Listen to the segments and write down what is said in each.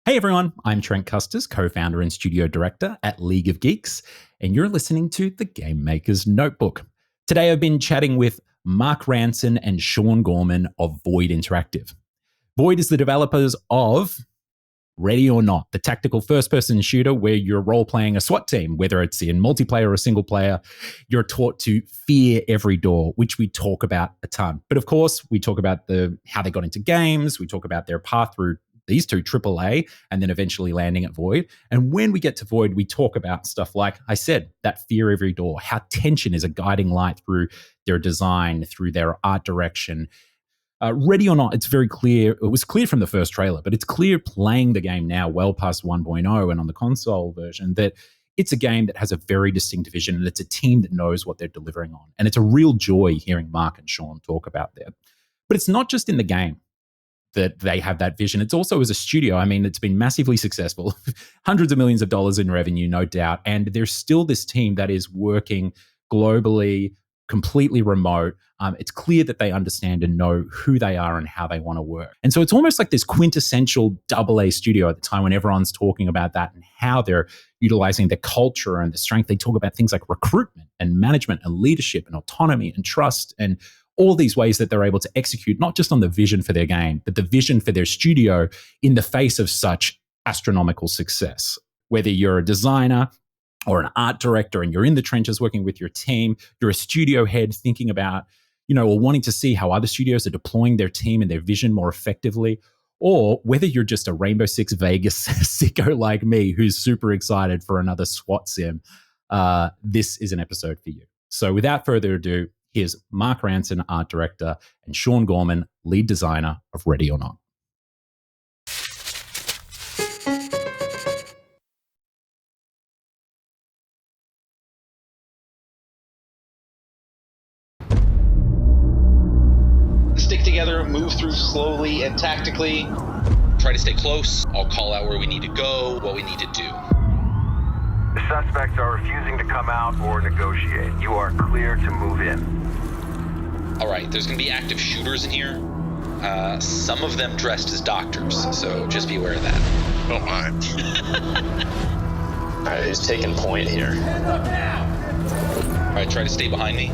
Hey everyone, I'm Trent Kusters, co-founder and studio director at League of Geeks, and you're listening to The Game Maker's Notebook. Today I've been chatting with Mark Ranson and Sean Gorman of Void Interactive. Void is the developers of Ready or Not, the tactical first-person shooter where you're role-playing a SWAT team, whether it's in multiplayer or single player. You're taught to fear every door, which we talk about a ton. But of course, we talk about how they got into games. We talk about their path through these two, AAA, and then eventually landing at Void. And when we get to Void, we talk about stuff like I said, that fear every door, how tension is a guiding light through their design, through their art direction. Ready or Not, it's very clear. It was clear from the first trailer, but it's clear playing the game now well past 1.0 and on the console version that it's a game that has a very distinct vision and it's a team that knows what they're delivering on. And it's a real joy hearing Mark and Sean talk about that. But it's not just in the game that they have that vision. It's also as a studio. I mean, it's been massively successful, hundreds of millions of dollars in revenue, no doubt. And there's still this team that is working globally, completely remote. It's clear that they understand and know who they are and how they want to work. And so it's almost like this quintessential AA studio at the time when everyone's talking about that and how they're utilizing their culture and the strength. They talk about things like recruitment and management and leadership and autonomy and trust and all these ways that they're able to execute, not just on the vision for their game, but the vision for their studio in the face of such astronomical success. Whether you're a designer or an art director and you're in the trenches working with your team, you're a studio head thinking about, or wanting to see how other studios are deploying their team and their vision more effectively, or whether you're just a Rainbow Six Vegas sicko like me who's super excited for another SWAT sim, this is an episode for you. So without further ado, here's Mark Ranson, art director, and Sean Gorman, lead designer of Ready or Not. Stick together, move through slowly and tactically. Try to stay close. I'll call out where we need to go, what we need to do. The suspects are refusing to come out or negotiate. You are clear to move in. All right, there's going to be active shooters in here. Some of them dressed as doctors, so just be aware of that. Don't mind. All right, who's taking point here? All right, try to stay behind me.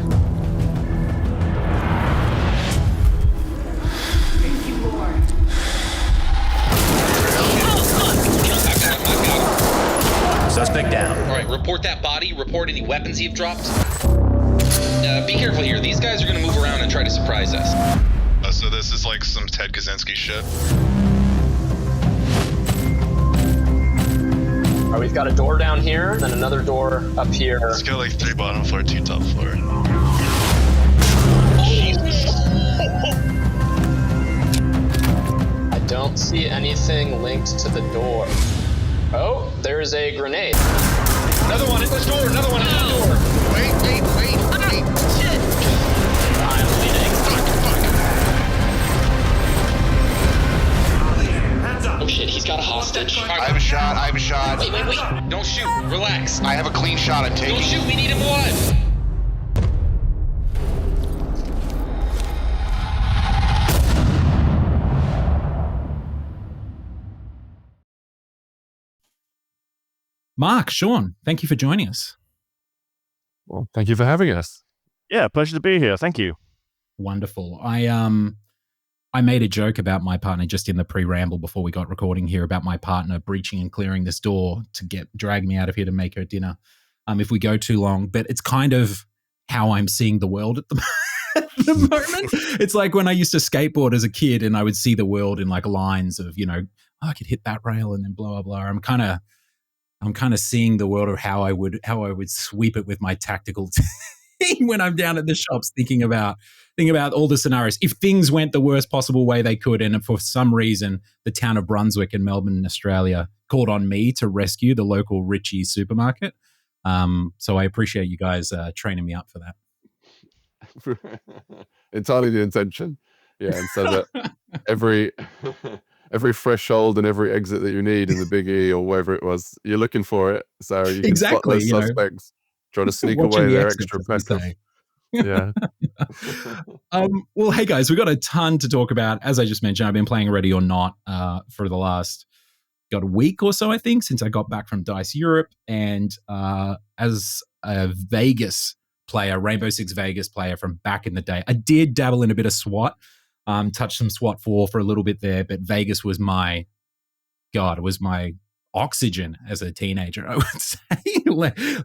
Suspect down. All right, report that body. Report any weapons you've dropped. Be careful here. These guys are going to move around and try to surprise us. So this is like some Ted Kaczynski shit. All right, we've got a door down here, then another door up here. It's got like 3 bottom floor, 2 top floor. Jesus. I don't see anything linked to the door. Oh, there's a grenade. Another one at this door, another one at this door. Wait. Shit. I'm leading. Fuck. Oh shit, he's got a hostage. I have a shot. Wait. Don't shoot. Relax. I have a clean shot. I'm taking. Don't shoot. We need him alive. Mark, Sean, thank you for joining us. Well, thank you for having us. Yeah, pleasure to be here. Thank you. Wonderful. I made a joke about my partner just in the pre-ramble before we got recording here about my partner breaching and clearing this door to drag me out of here to make her dinner if we go too long. But it's kind of how I'm seeing the world at the moment. It's like when I used to skateboard as a kid and I would see the world in like lines of, I could hit that rail and then blah, blah, blah. I'm kind of seeing the world of how I would sweep it with my tactical team when I'm down at the shops thinking about all the scenarios. If things went the worst possible way they could, and for some reason the town of Brunswick in Melbourne, Australia, called on me to rescue the local Ritchie supermarket. So I appreciate you guys training me up for that. Entirely the intention. Yeah, and so that every threshold and every exit that you need in the Big E or wherever it was, you're looking for it. So you can spot those suspects trying to sneak away their extra petrol. Yeah. Well, hey guys, we've got a ton to talk about. As I just mentioned, I've been playing Ready or Not for the last, got a week or so, I think, since I got back from DICE Europe. And as a Vegas player, Rainbow Six Vegas player from back in the day, I did dabble in a bit of SWAT, touched some SWAT 4 for a little bit there, but Vegas was my oxygen as a teenager, I would say.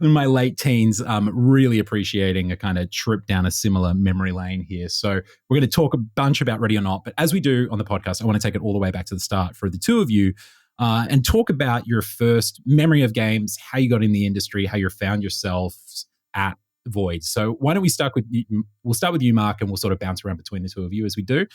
In my late teens, really appreciating a kind of trip down a similar memory lane here. So we're going to talk a bunch about Ready or Not, but as we do on the podcast, I want to take it all the way back to the start for the two of you and talk about your first memory of games, how you got in the industry, how you found yourselves at Void. So why don't we start with you? We'll start with you, Mark, and we'll sort of bounce around between the two of you as we do.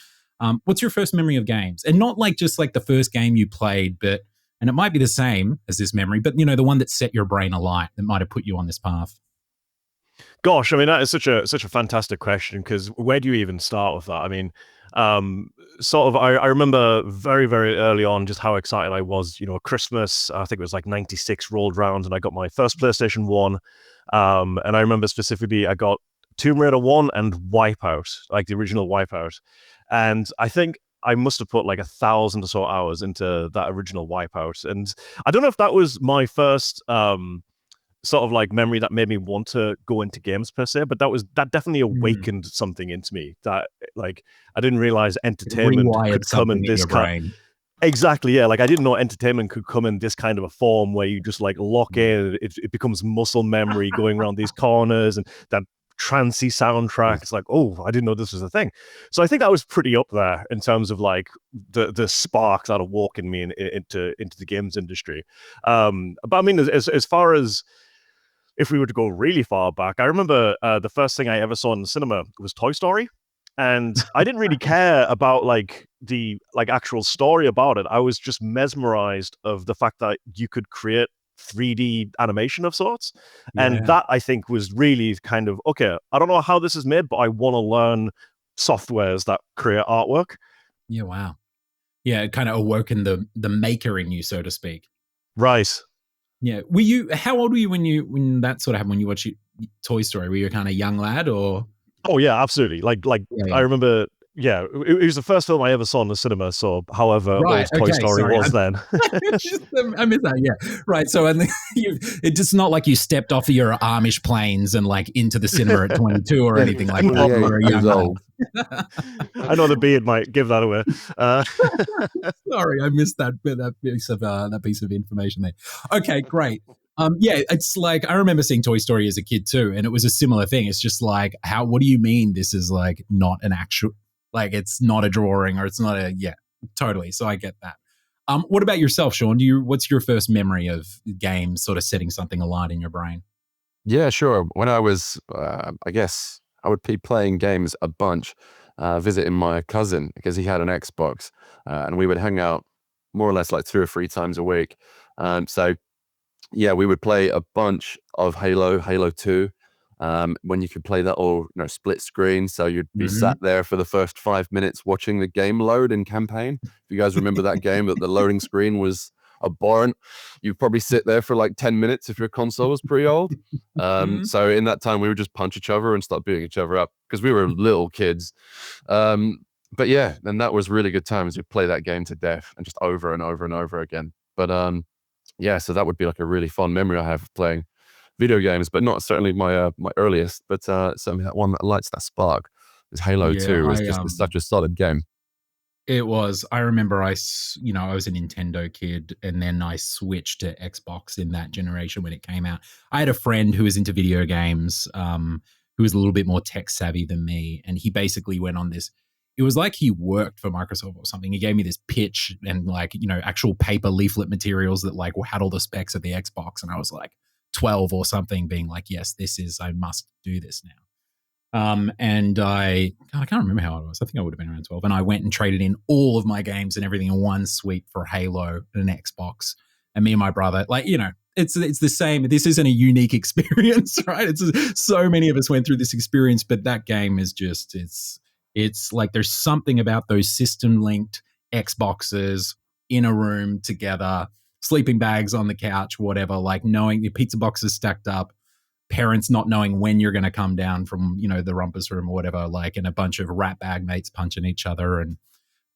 What's your first memory of games? And not like just like the first game you played, but and it might be the same as this memory, but the one that set your brain alight, that might have put you on this path. Gosh, I mean, that is such a fantastic question, because where do you even start with that? I mean, I remember very, very early on just how excited I was. Christmas, I think it was like 96 rolled around, and I got my first PlayStation 1. And I remember specifically I got Tomb Raider 1 and Wipeout, like the original Wipeout. And I think I must have put like 1,000 or so hours into that original Wipeout. And I don't know if that was my first sort of like memory that made me want to go into games per se, but that definitely awakened something into me that like I didn't realize entertainment could come in this kind. Exactly, yeah. Like I didn't know entertainment could come in this kind of a form where you just like lock in, it becomes muscle memory going around these corners, and that trancey soundtrack. It's like, oh, I didn't know this was a thing. So I think that was pretty up there in terms of like the spark that awoke in me into the games industry. But I mean, as far as if we were to go really far back, I remember the first thing I ever saw in the cinema was Toy Story. And I didn't really care about like the like actual story about it. I was just mesmerized of the fact that you could create 3D animation of sorts. Yeah. And that I think was really kind of, okay, I don't know how this is made, but I want to learn softwares that create artwork. Yeah, wow. Yeah, it kind of awoken the maker in you, so to speak. Right. Yeah. How old were you when that sort of happened, when you watched Toy Story? Were you a kind of young lad or? Oh yeah, absolutely. Like yeah. I remember, yeah, it was the first film I ever saw in the cinema. So, however old Toy Story was then. I missed that. Yeah, right. So, it's just not like you stepped off of your Amish planes and like into the cinema at 22 or anything like that. You were a young old. I know the beard might give that away. Sorry, I missed that piece of information there. Okay, great. Yeah, it's like I remember seeing Toy Story as a kid too, and it was a similar thing. It's just like, what do you mean this is like not an actual, like it's not a drawing or it's not totally. So I get that. What about yourself, Sean? What's your first memory of games sort of setting something alight in your brain? Yeah, sure. When I was, I guess I would be playing games a bunch, visiting my cousin because he had an Xbox, and we would hang out more or less like 2 or 3 times a week. So yeah, we would play a bunch of Halo 2, when you could play that all split screen. So you'd be sat there for the first 5 minutes watching the game load in campaign. If you guys remember that game, that the loading screen was abhorrent. You'd probably sit there for like 10 minutes if your console was pretty old. So in that time, we would just punch each other and start beating each other up because we were little kids. But yeah, then that was really good times. We'd play that game to death and just over and over and over again. But yeah, so that would be like a really fun memory I have of playing video games, but not certainly my earliest, but certainly that one that lights that spark is Halo 2. It's just such a solid game. It was. I remember I was a Nintendo kid, and then I switched to Xbox in that generation when it came out. I had a friend who was into video games, who was a little bit more tech savvy than me, and he basically went on this. It was like he worked for Microsoft or something. He gave me this pitch and like, actual paper leaflet materials that like had all the specs of the Xbox. And I was like 12 or something being like, yes, I must do this now. And I can't remember how old I was. I think I would have been around 12. And I went and traded in all of my games and everything in one sweep for Halo and an Xbox. And me and my brother, like, it's the same. This isn't a unique experience, right? So many of us went through this experience, but that game is just, it's like there's something about those system-linked Xboxes in a room together, sleeping bags on the couch, whatever, like knowing your pizza boxes stacked up, parents not knowing when you're going to come down from, the rumpus room or whatever, like, and a bunch of rat bag mates punching each other and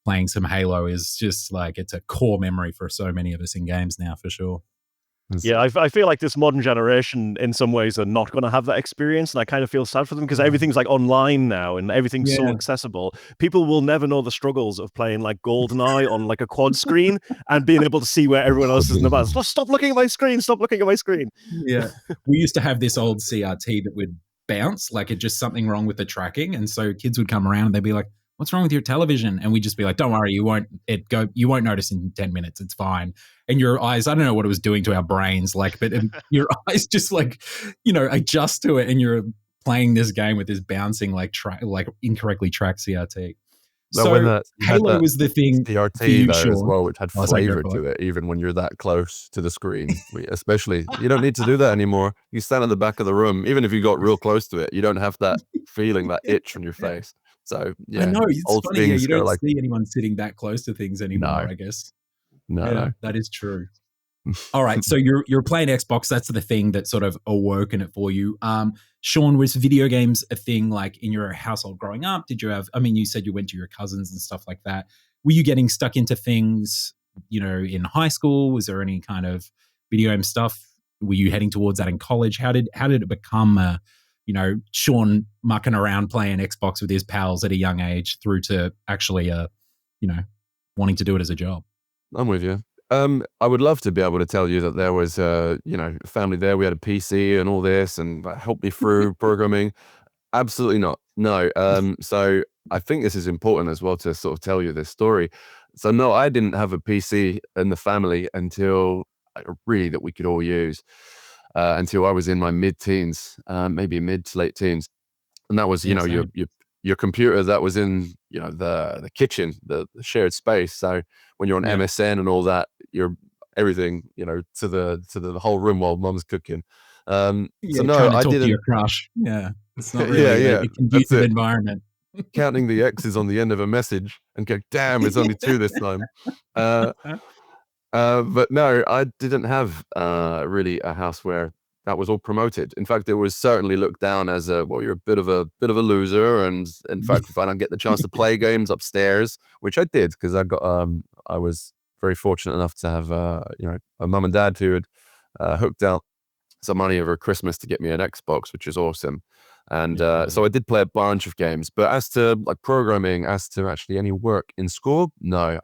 playing some Halo is just like, it's a core memory for so many of us in games now, for sure. Yeah, I feel like this modern generation in some ways are not going to have that experience, and I kind of feel sad for them because everything's like online now and everything's so accessible. People will never know the struggles of playing like GoldenEye on like a quad screen and being able to see where everyone else is in the battle. Stop looking at my screen! Stop looking at my screen! Yeah, we used to have this old CRT that would bounce, like it's just something wrong with the tracking, and so kids would come around and they'd be like, "What's wrong with your television?" And we'd just be like, "Don't worry, you won't notice in 10 minutes. It's fine." And your eyes, I don't know what it was doing to our brains, like, but your eyes just like, adjust to it, and you're playing this game with this bouncing like incorrectly tracked CRT. So Halo was the thing CRT though as well, which had flavor to it, even when you're that close to the screen. Especially, you don't need to do that anymore. You stand at the back of the room, even if you got real close to it, you don't have that feeling, that itch on your face. So yeah, I know it's funny. You don't see anyone sitting that close to things anymore. I guess. No, that is true. All right, so you're playing Xbox. That's the thing that sort of awoken it for you. Sean, was video games a thing like in your household growing up? Did you have? I mean, you said you went to your cousins and stuff like that. Were you getting stuck into things, in high school? Was there any kind of video game stuff? Were you heading towards that in college? How did it become Sean mucking around playing Xbox with his pals at a young age through to actually, wanting to do it as a job? I'm with you. I would love to be able to tell you that there was, family there. We had a PC and all this, and that helped me through programming. Absolutely not. No. So I think this is important as well to sort of tell you this story. So no, I didn't have a PC in the family until really that we could all use until I was in my mid-teens, maybe mid to late teens, and that was your computer that was in the kitchen, the shared space. So when you're on MSN and all that, you're everything to the whole room while mum's cooking. So no, I didn't. To your crush. Yeah, it's not really a conducive environment. Counting the X's on the end of a message and go, damn, it's only 2 this time. But no, I didn't have really a house where that was all promoted. In fact, it was certainly looked down as you're a bit of a loser. And in fact, if I don't get the chance to play games upstairs, which I did, because I was very fortunate enough to have a mum and dad who had hooked out some money over Christmas to get me an Xbox, which is awesome. And so I did play a bunch of games. But as to like programming, as to actually any work in school, no.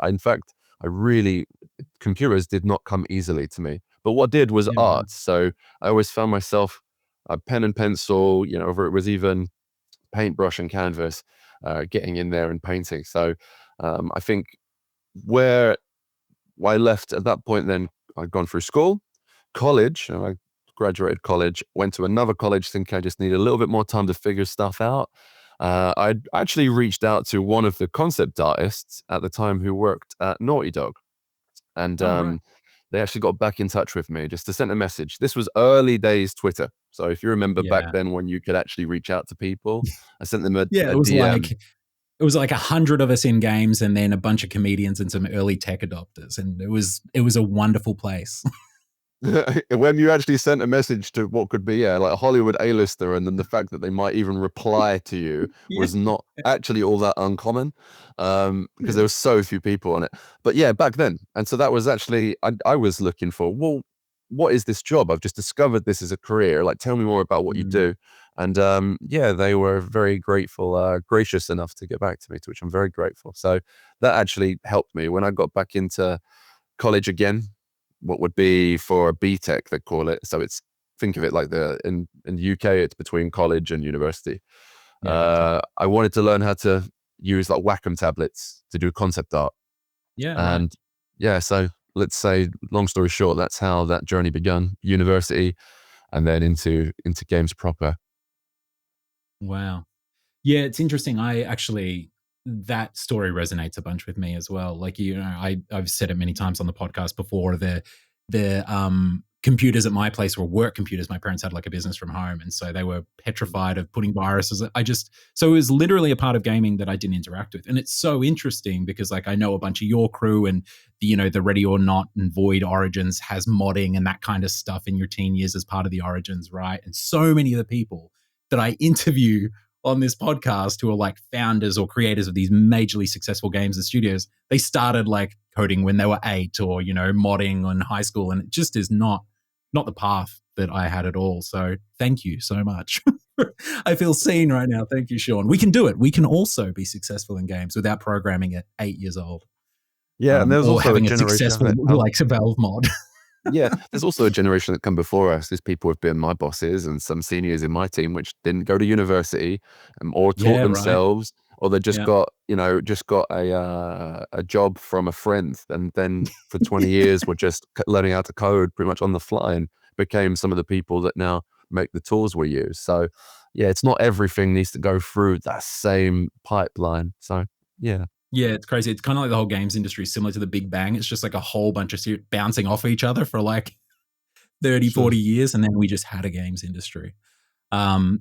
Computers did not come easily to me. But what did was art. So I always found myself pen and pencil, or it was even paintbrush and canvas, getting in there and painting. So I think where I left at that point, then I'd gone through school, college, and I graduated college, went to another college, think I just needed a little bit more time to figure stuff out. I actually reached out to one of the concept artists at the time who worked at Naughty Dog. And they actually got back in touch with me just to send a message. This was early days Twitter. So if you remember back then when you could actually reach out to people, I sent them a DM. It was like 100 of us in games and then a bunch of comedians and some early tech adopters. And it was a wonderful place. When you actually sent a message to what could be like a Hollywood A-lister, and then the fact that they might even reply to you was not actually all that uncommon, because there were so few people on it. But yeah, back then. And so that was actually, I was looking for, well, what is this job? I've just discovered this as a career. Like, tell me more about what you do. And they were very grateful, gracious enough to get back to me, to which I'm very grateful. So that actually helped me when I got back into college again. What would be for a BTEC, they call it. So think of it like in the UK, it's between college and university. I wanted to learn how to use like Wacom tablets to do concept art. So let's say, long story short, that's how that journey began. University, and then into games proper. Wow. Yeah, it's interesting. That story resonates a bunch with me as well. Like, I've said it many times on the podcast before, the computers at my place were work computers. My parents had like a business from home. And so they were petrified of putting viruses. So it was literally a part of gaming that I didn't interact with. And it's so interesting because like, I know a bunch of your crew and the Ready or Not and Void Origins has modding and that kind of stuff in your teen years as part of the Origins, right? And so many of the people that I interview on this podcast who are like founders or creators of these majorly successful games and studios, they started like coding when they were 8 or, modding in high school. And it just is not the path that I had at all. So thank you so much. I feel seen right now. Thank you, Sean. We can do it. We can also be successful in games without programming at 8 years old. Yeah, and there's also having a generation successful like Valve mod. Yeah, there's also a generation that come before us. There's people who've been my bosses and some seniors in my team which didn't go to university or taught themselves, or they just got a job from a friend, and then for 20 years were just learning how to code pretty much on the fly, and became some of the people that now make the tools we use. So yeah, it's not everything needs to go through that same pipeline. So yeah. Yeah, it's crazy. It's kind of like the whole games industry, similar to the Big Bang. It's just like a whole bunch of bouncing off each other for like 30, 40 years. And then we just had a games industry. Mark,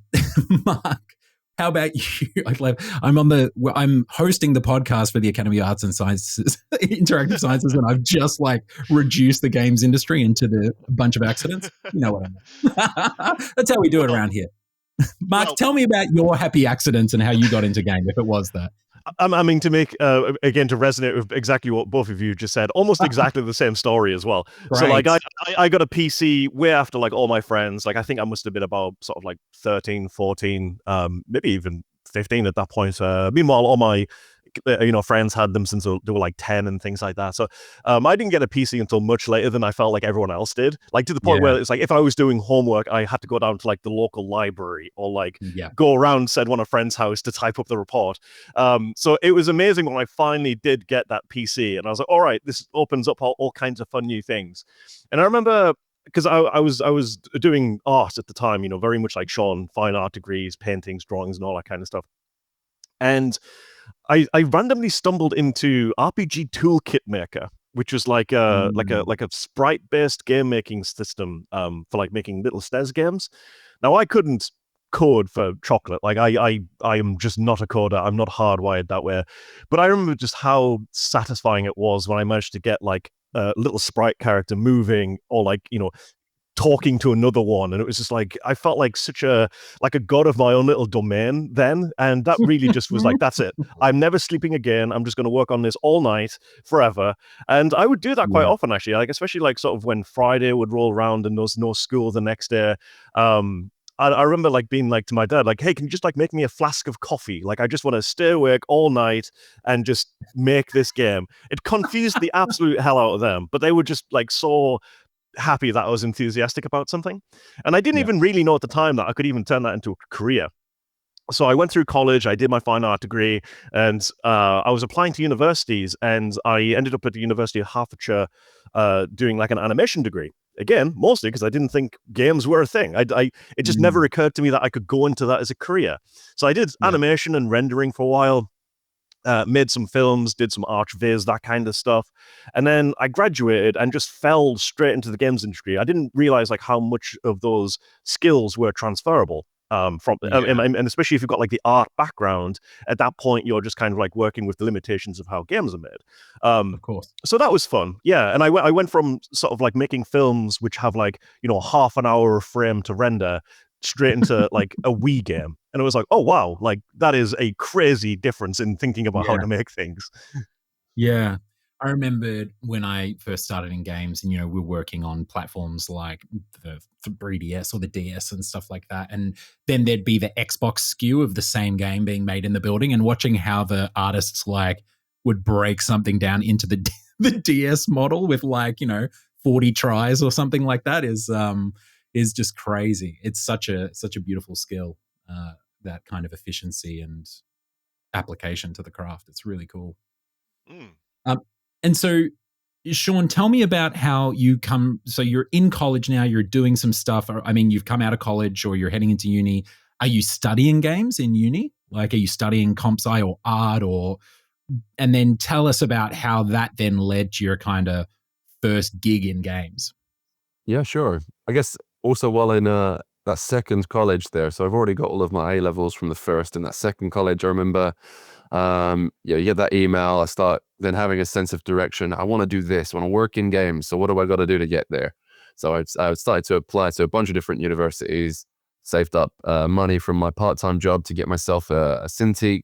how about you? I'm hosting the podcast for the Academy of Arts and Sciences, Interactive Sciences, and I've just like reduced the games industry into a bunch of accidents. You know what I mean? That's how we do it around here. Mark, tell me about your happy accidents and how you got into game, if it was that. I mean, to make, again, to resonate with exactly what both of you just said, almost exactly the same story as well. Right. So, like, I got a PC way after, like, all my friends. Like, I think I must have been about sort of, like, 13, 14, maybe even 15 at that point. Meanwhile, all my friends had them since they were like 10 and things like that. So I didn't get a PC until much later than I felt like everyone else did. Like to the point where it's like if I was doing homework, I had to go down to like the local library or like go around said one of a friend's house to type up the report. So it was amazing when I finally did get that PC, and I was like, all right, this opens up all kinds of fun new things. And I remember, because I was doing art at the time, very much like Sean, fine art degrees, paintings, drawings, and all that kind of stuff. And I randomly stumbled into RPG Toolkit Maker, which was like a sprite-based game making system for like making little SNES games. Now I couldn't code for chocolate. Like I am just not a coder. I'm not hardwired that way. But I remember just how satisfying it was when I managed to get like a little sprite character moving, or like talking to another one, and it was just like I felt like such a god of my own little domain then, and that really just was like, that's it, I'm never sleeping again, I'm just going to work on this all night forever. And I would do that quite often, actually, like especially like sort of when Friday would roll around and there's no school the next day. I remember like being like to my dad, like, hey, can you just like make me a flask of coffee? Like, I just want to stay awake all night and just make this game. It confused the absolute hell out of them, but they were just like so happy that I was enthusiastic about something. And I didn't even really know at the time that I could even turn that into a career. So I went through college, I did my fine art degree, and I was applying to universities, and I ended up at the University of Hertfordshire doing like an animation degree. Again, mostly because I didn't think games were a thing. It just never occurred to me that I could go into that as a career. So I did animation and rendering for a while. Made some films, did some arch-viz, that kind of stuff. And then I graduated and just fell straight into the games industry. I didn't realize like how much of those skills were transferable and especially if you've got like the art background, at that point, you're just kind of like working with the limitations of how games are made. Of course. So that was fun. Yeah. And I went from sort of like making films which have like, half an hour of frame to render straight into like a Wii game. And it was like, oh, wow, like that is a crazy difference in thinking about how to make things. Yeah. I remember when I first started in games and, we're working on platforms like the 3DS or the DS and stuff like that. And then there'd be the Xbox SKU of the same game being made in the building, and watching how the artists like would break something down into the DS model with like, 40 tries or something like that is just crazy. It's such a beautiful skill, that kind of efficiency and application to the craft. It's really cool. And so, Sean, tell me about how you come. So you're in college now. You're doing some stuff. I mean, you've come out of college or you're heading into uni. Are you studying games in uni? Like, are you studying comp sci or art, and then tell us about how that then led to your kind of first gig in games. Yeah, sure. I guess also while in that second college there, so I've already got all of my A levels from the first. In that second college, I remember, you get that email. I start then having a sense of direction. I want to do this. I want to work in games. So what do I got to do to get there? So I started to apply to a bunch of different universities, saved up money from my part-time job to get myself a Cintiq,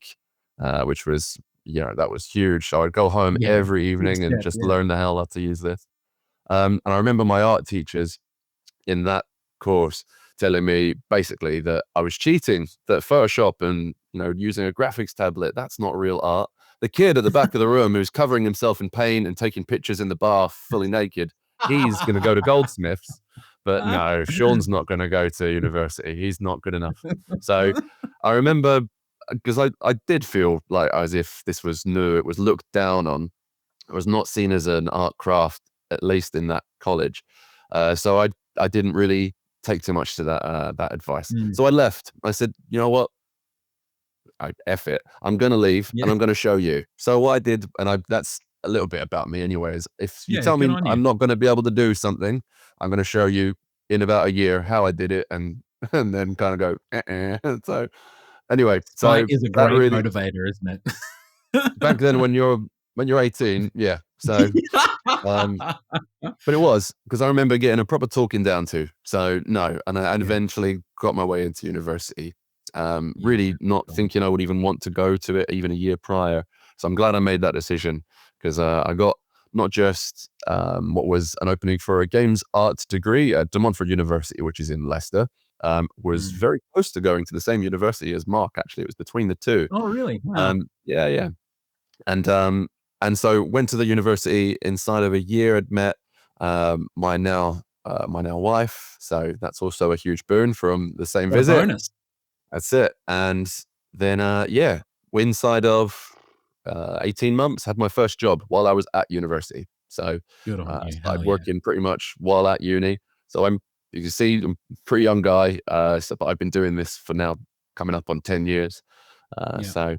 which was, that was huge. So I'd go home every evening and just learn the hell how to use this. And I remember my art teachers in that course telling me basically that I was cheating, that Photoshop and, using a graphics tablet, that's not real art. The kid at the back of the room who's covering himself in paint and taking pictures in the bath fully naked, he's going to go to Goldsmiths. But no, Sean's not going to go to university. He's not good enough. So I remember, because I did feel like as if this was new. It was looked down on. It was not seen as an art craft, at least in that college. So I didn't really take too much to that advice. So I left. I said, you know what? F it. I'm going to leave and I'm going to show you. So what I did, and that's a little bit about me anyways. If you tell me I'm not going to be able to do something, I'm going to show you in about a year how I did it, and then kind of go, So anyway, so is a great motivator, isn't it? Back then when you're 18, yeah. So but it was, because I remember getting a proper talking down to. So no, and I eventually got my way into university. Really not thinking I would even want to go to it even a year prior. So I'm glad I made that decision, because I got not just what was an opening for a games art degree at De Montfort University, which is in Leicester. Was very close to going to the same university as Mark. Actually, it was between the two. Oh, really? Wow. Yeah. And so went to the university. Inside of a year, I'd met my now wife. So that's also a huge boon from the same visit. Bonus. That's it. And then, inside of 18 months, had my first job while I was at university. So I started working pretty much while at uni. So you can see, I'm a pretty young guy, but I've been doing this for now coming up on 10 years. So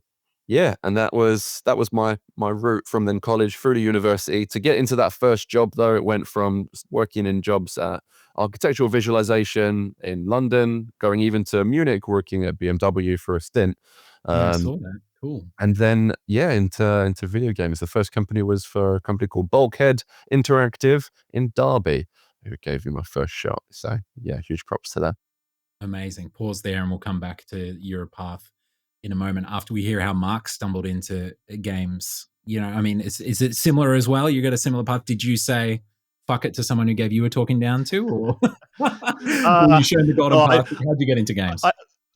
and that was my route from then college through to university. To get into that first job, though, it went from working in jobs at architectural visualization in London, going even to Munich, working at BMW for a stint. I saw that. Cool. And then into video games. The first company was for a company called Bulkhead Interactive in Derby, who gave me my first shot. So huge props to that. Amazing. Pause there and we'll come back to your path in a moment after we hear how Mark stumbled into games. I mean, is it similar as well? You got a similar path. Did you say fuck it to someone who gave you a talking down to, or were you shown the golden path? How'd you get into games?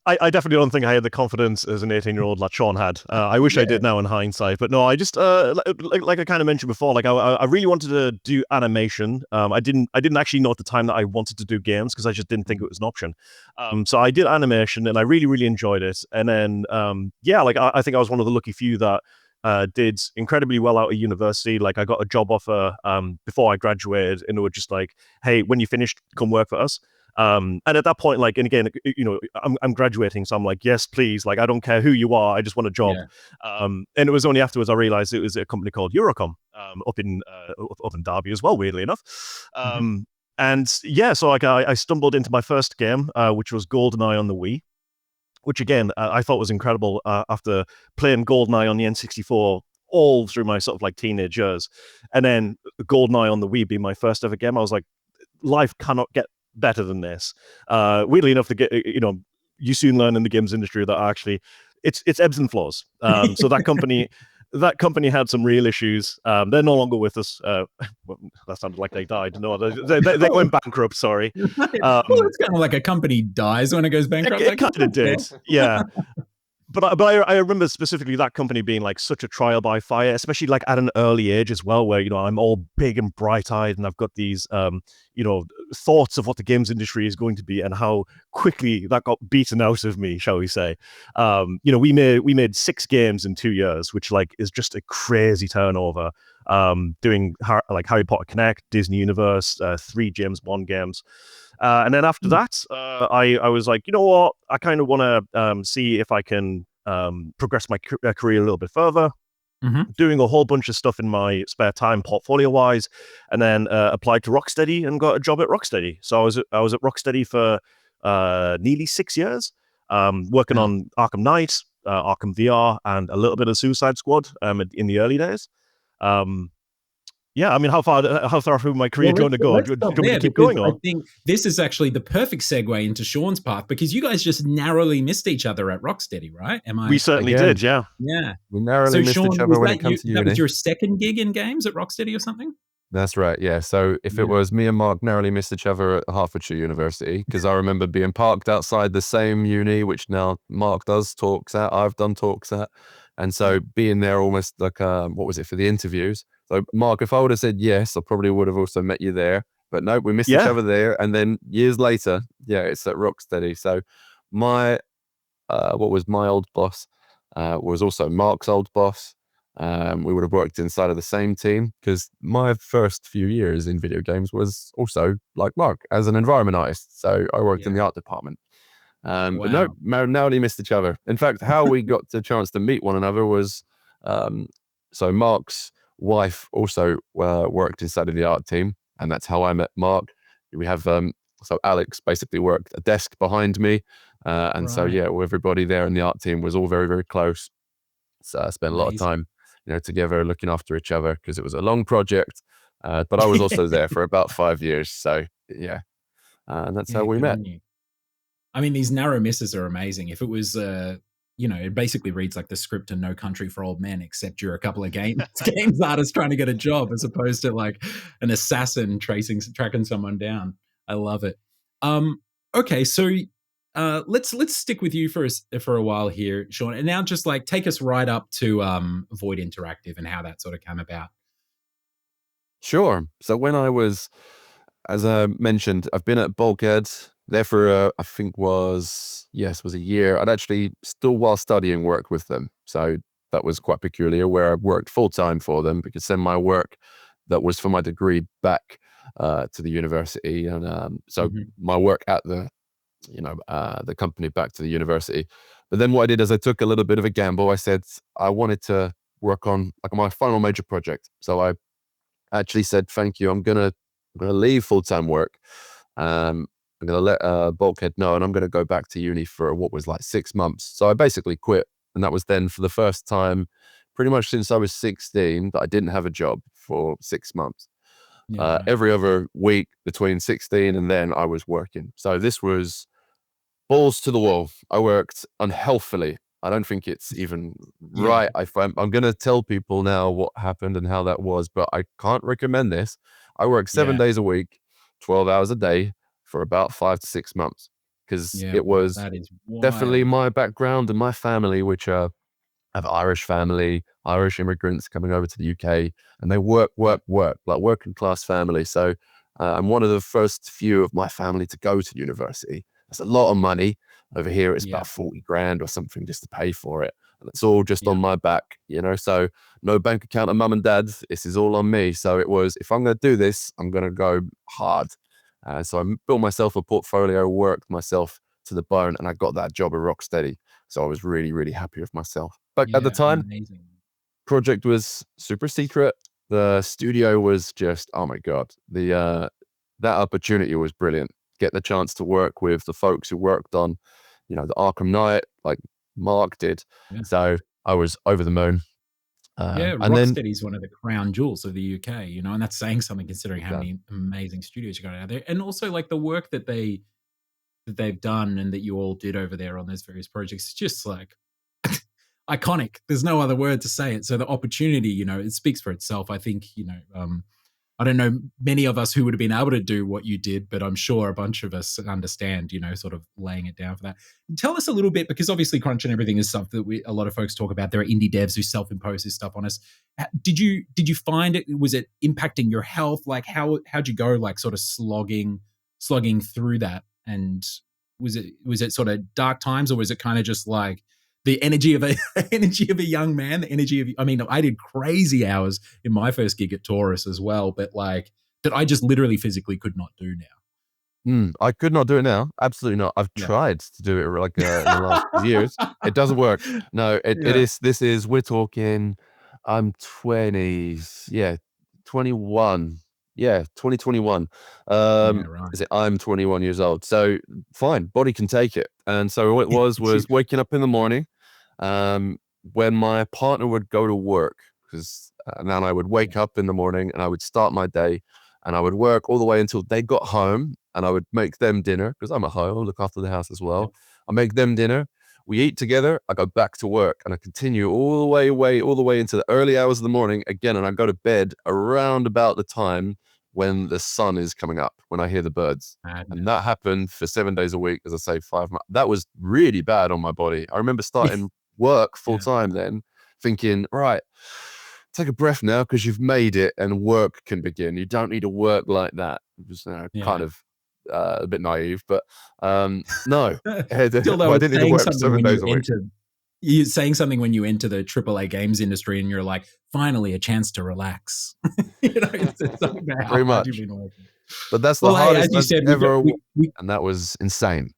I definitely don't think I had the confidence as an 18-year-old like Sean had. I wish I did now in hindsight, but no, I just like I kind of mentioned before, like I really wanted to do animation. I didn't actually know at the time that I wanted to do games, because I just didn't think it was an option. So I did animation and I really, really enjoyed it. And then I think I was one of the lucky few that did incredibly well out of university. Like I got a job offer before I graduated, and it was just like, hey, when you finished, come work for us. And at that point, like, and again, I'm graduating, so I'm like, yes, please. Like, I don't care who you are. I just want a job. And it was only afterwards I realized it was a company called Eurocom, up in Derby as well, weirdly enough. And so like I stumbled into my first game, which was GoldenEye on the Wii, which again, I thought was incredible after playing GoldenEye on the N64 all through my sort of like teenage years. And then GoldenEye on the Wii being my first ever game, I was like, life cannot get better than this. Weirdly enough, you soon learn in the games industry that actually it's ebbs and flows. So that company had some real issues. They're no longer with us. Well, that sounded like they died. No, they went bankrupt. Sorry. Well, it's kind of like a company dies when it goes bankrupt. It kind of did. Yeah. But I remember specifically that company being like such a trial by fire, especially like at an early age as well, where I'm all big and bright eyed and I've got these thoughts of what the games industry is going to be and how quickly that got beaten out of me, shall we say. We made 6 games in 2 years, which like is just a crazy turnover. Doing like Harry Potter Connect, Disney Universe, 3 James Bond games. And then after that, I was like, you know what? I kind of want to see if I can progress my career a little bit further. Doing a whole bunch of stuff in my spare time, portfolio-wise, and then applied to Rocksteady and got a job at Rocksteady. So I was at Rocksteady for nearly 6 years, working on Arkham Knight, Arkham VR, and a little bit of Suicide Squad in the early days. Yeah, I mean, how far through my career do you want to go? Do you want me to keep going on? I think this is actually the perfect segue into Sean's path, because you guys just narrowly missed each other at Rocksteady, right? We certainly did, yeah. Yeah. We narrowly missed each other when it comes to uni. That was your second gig in games at Rocksteady or something? That's right, yeah. So if it was me and Mark narrowly missed each other at Hertfordshire University, because I remember being parked outside the same uni, which now Mark does talks at, I've done talks at. And so being there almost like, what was it, for the interviews? So Mark, if I would have said yes, I probably would have also met you there. But no, we missed each other there. And then years later, it's at Rocksteady. So my, what was my old boss, was also Mark's old boss. We would have worked inside of the same team, because my first few years in video games was also like Mark as an environment artist. So I worked in the art department. But no, narrowly missed each other. In fact, how we got the chance to meet one another was, so Mark's wife also worked inside of the art team, and that's how I met Mark. We have, so Alex basically worked a desk behind me. So everybody there in the art team was all very, very close. So I spent a lot of time, together looking after each other, because it was a long project. But I was also there for about 5 years. So and that's how we met. I mean, these narrow misses are amazing. If it was, it basically reads like the script to No Country for Old Men, except you're a couple of games artists trying to get a job, as opposed to like an assassin tracking someone down. I love it. Okay, so let's stick with you for a while here, Sean, and now just like take us right up to Void Interactive and how that sort of came about. Sure. So when I was, as I mentioned, I've been at Bulkhead there for I think was a year. I'd actually still, while studying, work with them, so that was quite peculiar, where I worked full-time for them, because send my work that was for my degree back to the university, and my work at the the company back to the university. But then what I did is I took a little bit of a gamble. I said I wanted to work on like my final major project, so I actually said, thank you, I'm gonna leave full-time work. I'm going to let Bulkhead know, and I'm going to go back to uni for what was like 6 months. So I basically quit. And that was then for the first time, pretty much since I was 16, that I didn't have a job for 6 months. Every other week between 16 and then I was working. So this was balls to the wall. I worked unhealthily. I don't think it's even right. I'm going to tell people now what happened and how that was, but I can't recommend this. I worked 7 days a week, 12 hours a day, for about 5 to 6 months, because it was definitely my background and my family, which have Irish family, Irish immigrants coming over to the UK, and they work like working class family. So I'm one of the first few of my family to go to university. That's a lot of money. Over here it's about 40 grand or something just to pay for it, and it's all just on my back, so no bank account of mum and dad. This is all on me. So it was, if I'm going to do this, I'm going to go hard. So I built myself a portfolio, worked myself to the bone, and I got that job at Rocksteady. So I was really, really happy with myself. But at the time, project was super secret. The studio was just, oh my God, that opportunity was brilliant. Get the chance to work with the folks who worked on, the Arkham Knight, like Mark did. So I was over the moon. Rocksteady is one of the crown jewels of the UK, and that's saying something, considering how many amazing studios you got out there, and also like the work that they've done and that you all did over there on those various projects. It's just like iconic. There's no other word to say it. So the opportunity, it speaks for itself. I think, I don't know many of us who would have been able to do what you did, but I'm sure a bunch of us understand, sort of laying it down for that. Tell us a little bit, because obviously crunch and everything is stuff that a lot of folks talk about. There are indie devs who self-impose this stuff on us. Did you find it? Was it impacting your health? Like how'd you go, like sort of slogging through that? And was it sort of dark times, or was it kind of just like the energy of a young man, I did crazy hours in my first gig at Taurus as well, but like that I just literally physically could not do now. I could not do it now. Absolutely not. I've tried to do it like in the last years. It doesn't work. No, we're talking, I'm 21. Yeah, 2021. Is it? I'm 21 years old. So fine, body can take it. And so what it was waking up in the morning, when my partner would go to work, because And then I would wake up in the morning and I would start my day and I would work all the way until they got home, and I would make them dinner because I'm at home, I look after the house as well. I make them dinner. We eat together. I go back to work and I continue all the way into the early hours of the morning again. And I go to bed around about the time when the sun is coming up, when I hear the birds. And that happened for 7 days a week, as I say, 5 months. That was really bad on my body. I remember starting work full time then, thinking, right, take a breath now because you've made it and work can begin. You don't need to work like that. It was kind of a bit naive, but no. Still, though, I didn't need to work 7 days a week. You're saying something when you enter the AAA games industry and you're like, finally a chance to relax. It's something about pretty much. You've been working. But that's the hardest as you said, ever, and that was insane.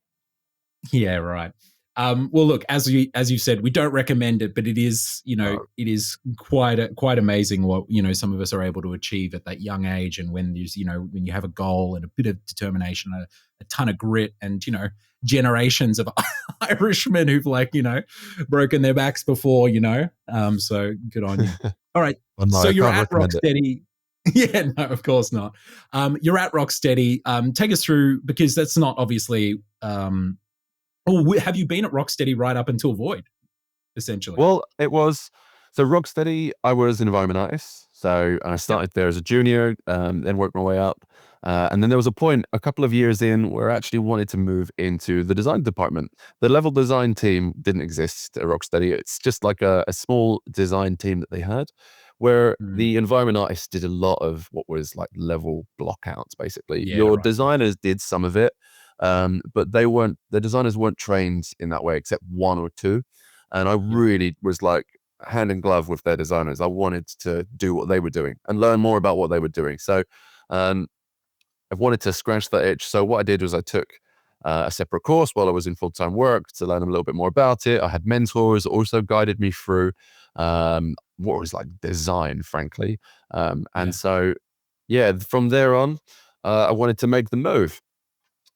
Yeah, right. Well, look, as you said, we don't recommend it, but it is, it is quite amazing what, some of us are able to achieve at that young age. And when there's, when you have a goal and a bit of determination, a ton of grit and, generations of Irishmen who've broken their backs before, so good on you. All right. So you're at Rocksteady. Yeah, no, of course not. You're at Rocksteady. Take us through, because that's not obviously, have you been at Rocksteady right up until Void, essentially? Well, it was, so Rocksteady, I was an environment artist. So I started there as a junior, then worked my way up. And then there was a point a couple of years in where I actually wanted to move into the design department. The level design team didn't exist at Rocksteady. It's just like a small design team that they had, where the environment artists did a lot of what was like level blockouts, basically. Designers did some of it. But the designers weren't trained in that way except one or two. And I really was like hand in glove with their designers. I wanted to do what they were doing and learn more about what they were doing. So I wanted to scratch that itch. So what I did was I took a separate course while I was in full-time work to learn a little bit more about it. I had mentors that also guided me through what was like design, frankly. So, from there on, I wanted to make the move.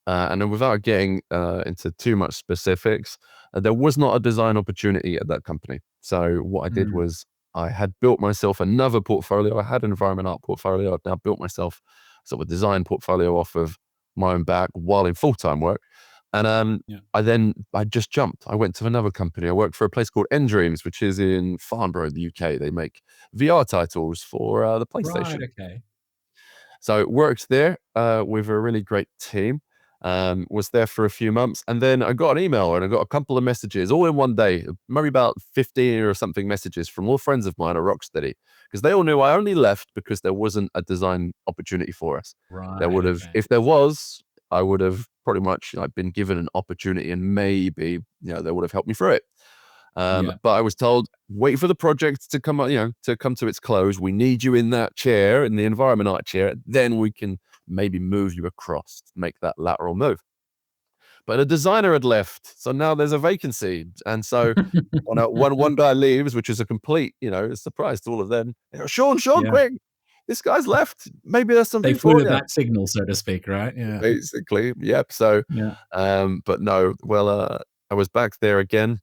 And then without getting into too much specifics, there was not a design opportunity at that company. So what I did was I had built myself another portfolio. I had an environment art portfolio. I've now built myself sort of a design portfolio off of my own back while in full-time work. And I just jumped. I went to another company. I worked for a place called Endreams, which is in Farnborough, the UK. They make VR titles for the PlayStation. Right, okay. So worked there with a really great team. Was there for a few months, and then I got an email and I got a couple of messages all in one day, maybe about 15 or something messages from all friends of mine at Rocksteady, because they all knew I only left because there wasn't a design opportunity for us. Right. There would have, if there was, I would have pretty much been given an opportunity, and maybe they would have helped me through it. But I was told, wait for the project to come to come to its close. We need you in that chair, in the environment art chair. Then we can maybe move you across, make that lateral move. But a designer had left, so now there's a vacancy. And so when one guy leaves, which is a complete surprise to all of them, Sean, quick, this guy's left. Maybe there's something for you. That signal, so to speak, right? Yeah, basically, yep. So but no, I was back there again.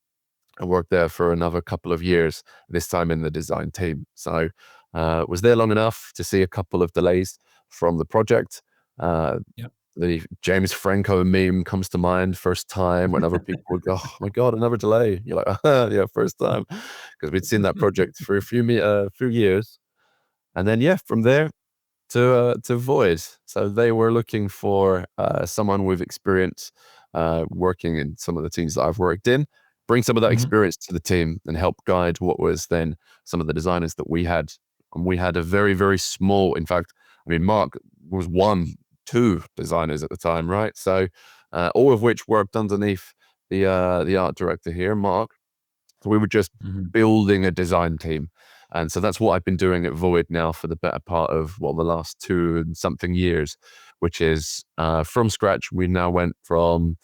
I worked there for another couple of years, this time in the design team. So was there long enough to see a couple of delays from the project. The James Franco meme comes to mind, first time, when other people would go, oh my God, another delay. You're like, first time. Because we'd seen that project for a few years. And then, from there to Void. So they were looking for someone with experience working in some of the teams that I've worked in, bring some of that experience to the team and help guide what was then some of the designers that we had. And we had a very, very small, in fact, Mark was 2 designers at the time, right? So all of which worked underneath the art director here, Mark. So we were just building a design team. And so that's what I've been doing at Void now for the better part of the last 2 and something years, which is from scratch. We now went from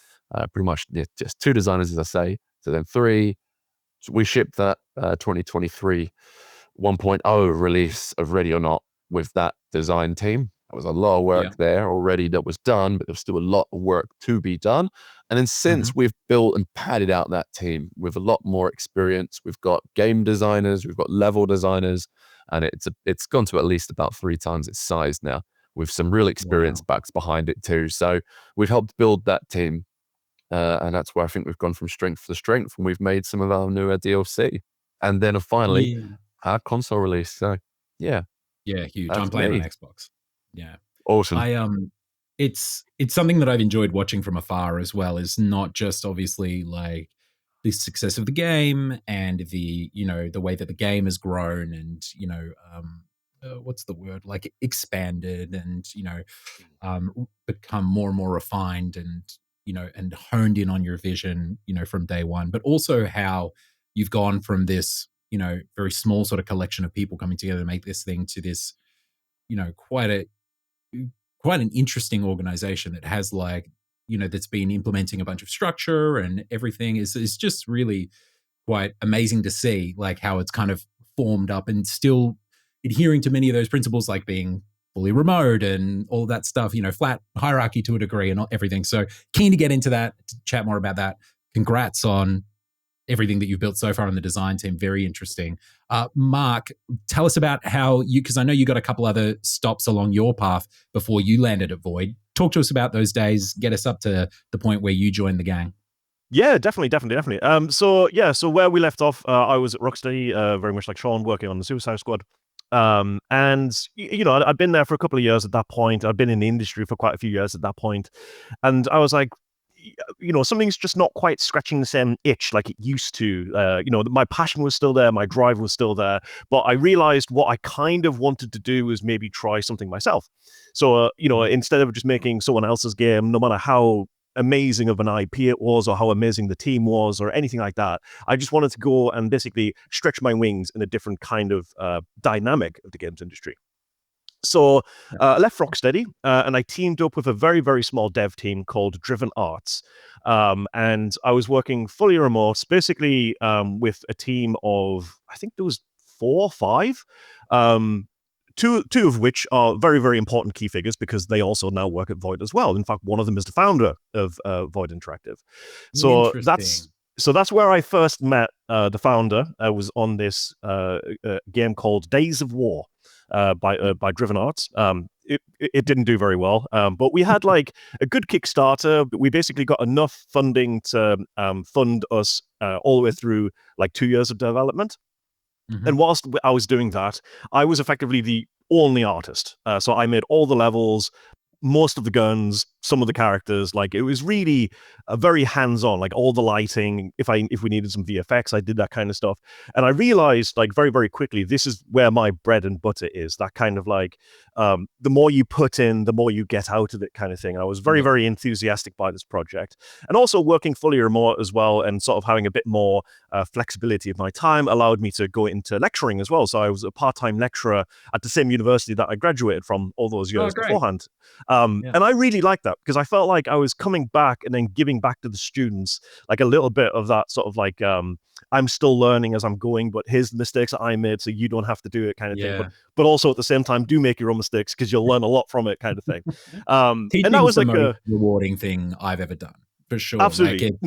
pretty much just 2 designers, as I say, to then 3. So we shipped that 2023 1.0 release of Ready or Not with that design team. There was a lot of work there already that was done, but there was still a lot of work to be done. And then since we've built and padded out that team with a lot more experience, we've got game designers, we've got level designers, and it's gone to at least about 3 times its size now, with some real experienced backs behind it too. So we've helped build that team, and that's where I think we've gone from strength to strength, and we've made some of our newer DLC, and then finally our console release. So yeah, huge. I'm playing on Xbox. Yeah, awesome. It's something that I've enjoyed watching from afar as well. Is not just obviously like the success of the game and the the way that the game has grown and what's the word, like expanded and become more and more refined and and honed in on your vision from day one, but also how you've gone from this very small sort of collection of people coming together to make this thing to this quite an interesting organization that has like that's been implementing a bunch of structure and everything is just really quite amazing to see, like how it's kind of formed up and still adhering to many of those principles, like being fully remote and all of that stuff, flat hierarchy to a degree and everything. So keen to get into that, to chat more about that. Congrats on everything that you've built so far on the design team. Very interesting. Mark, tell us about how because I know you got a couple other stops along your path before you landed at Void. Talk to us about those days. Get us up to the point where you joined the gang. Yeah, definitely. So where we left off, I was at Rocksteady, very much like Sean, working on the Suicide Squad. And I'd been there for a couple of years at that point. I'd been in the industry for quite a few years at that point, and I was like, something's just not quite scratching the same itch like it used to. My passion was still there, my drive was still there, but I realized what I kind of wanted to do was maybe try something myself. So, instead of just making someone else's game, no matter how amazing of an IP it was or how amazing the team was or anything like that, I just wanted to go and basically stretch my wings in a different kind of dynamic of the games industry. So I left Rocksteady and I teamed up with a very, very small dev team called Driven Arts. And I was working fully remote, basically with a team of, I think there was 4 or 5, two of which are very, very important key figures because they also now work at Void as well. In fact, one of them is the founder of Void Interactive. So that's where I first met the founder. I was on this game called Days of War. By Driven Arts. It didn't do very well, but we had like a good Kickstarter. We basically got enough funding to fund us all the way through like 2 years of development. Mm-hmm. And whilst I was doing that, I was effectively the only artist. So I made all the levels, most of the guns, some of the characters. Like it was really a very hands-on, like all the lighting. If we needed some VFX, I did that kind of stuff. And I realized like very, very quickly, this is where my bread and butter is. That kind of like the more you put in, the more you get out of it kind of thing. I was very, very enthusiastic by this project. And also working fully remote as well and sort of having a bit more flexibility of my time allowed me to go into lecturing as well. So I was a part-time lecturer at the same university that I graduated from all those years beforehand. And I really liked that because I felt like I was coming back and then giving back to the students like a little bit of that sort of like I'm still learning as I'm going, but here's the mistakes that I made so you don't have to do it kind of thing. But also at the same time, do make your own mistakes because you'll learn a lot from it kind of thing. And that was like the most rewarding thing I've ever done, for sure. Absolutely.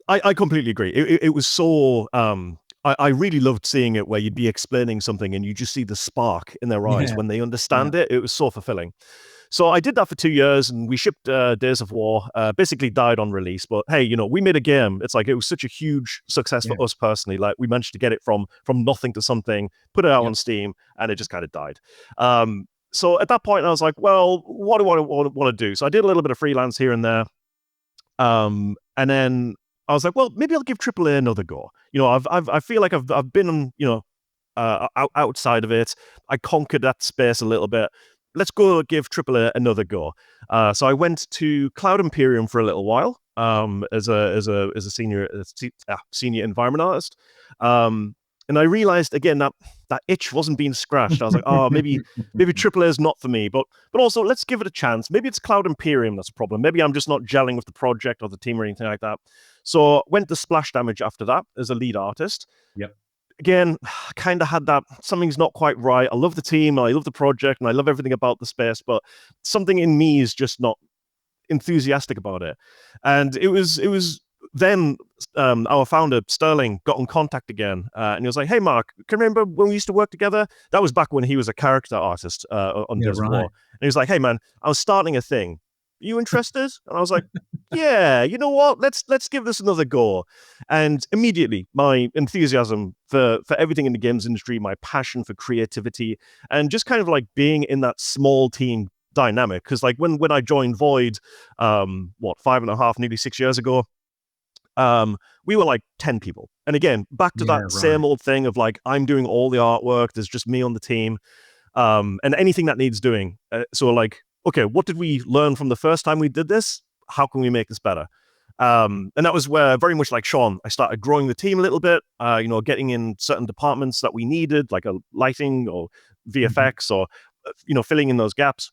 I completely agree. It was so... I really loved seeing it where you'd be explaining something and you just see the spark in their eyes when they understand it. It was so fulfilling. So I did that for 2 years and we shipped Days of War, basically died on release. But hey, we made a game. It's like it was such a huge success for us personally. Like we managed to get it from nothing to something, put it out on Steam, and it just kind of died. So at that point, I was like, well, what do I want to do? So I did a little bit of freelance here and there. And then I was like, well, maybe I'll give AAA another go. I feel like I've been, outside of it. I conquered that space a little bit. Let's go give AAA another go. So I went to Cloud Imperium for a little while as a senior environment artist. And I realized again that itch wasn't being scratched. I was like, oh, maybe AAA is not for me, but also let's give it a chance. Maybe it's Cloud Imperium that's a problem. Maybe I'm just not gelling with the project or the team or anything like that. So went to Splash Damage after that as a lead artist. Yep. Again, kind of had that something's not quite right. I love the team, I love the project, and I love everything about the space, but something in me is just not enthusiastic about it. And it was then our founder, Sterling, got in contact again. And he was like, hey, Mark, can you remember when we used to work together? That was back when he was a character artist on Gears of War. And he was like, hey, man, I was starting a thing. You interested? And I was like, yeah, you know what? Let's give this another go. And immediately, my enthusiasm for everything in the games industry, my passion for creativity, and just kind of like being in that small team dynamic. Because like when I joined Void, 5.5, nearly 6 years ago, we were like 10 people. And again, back to that same old thing of like, I'm doing all the artwork. There's just me on the team, and anything that needs doing. So like, okay, what did we learn from the first time we did this? How can we make this better? And that was where, very much like Sean, I started growing the team a little bit, getting in certain departments that we needed, like a lighting or VFX or, filling in those gaps.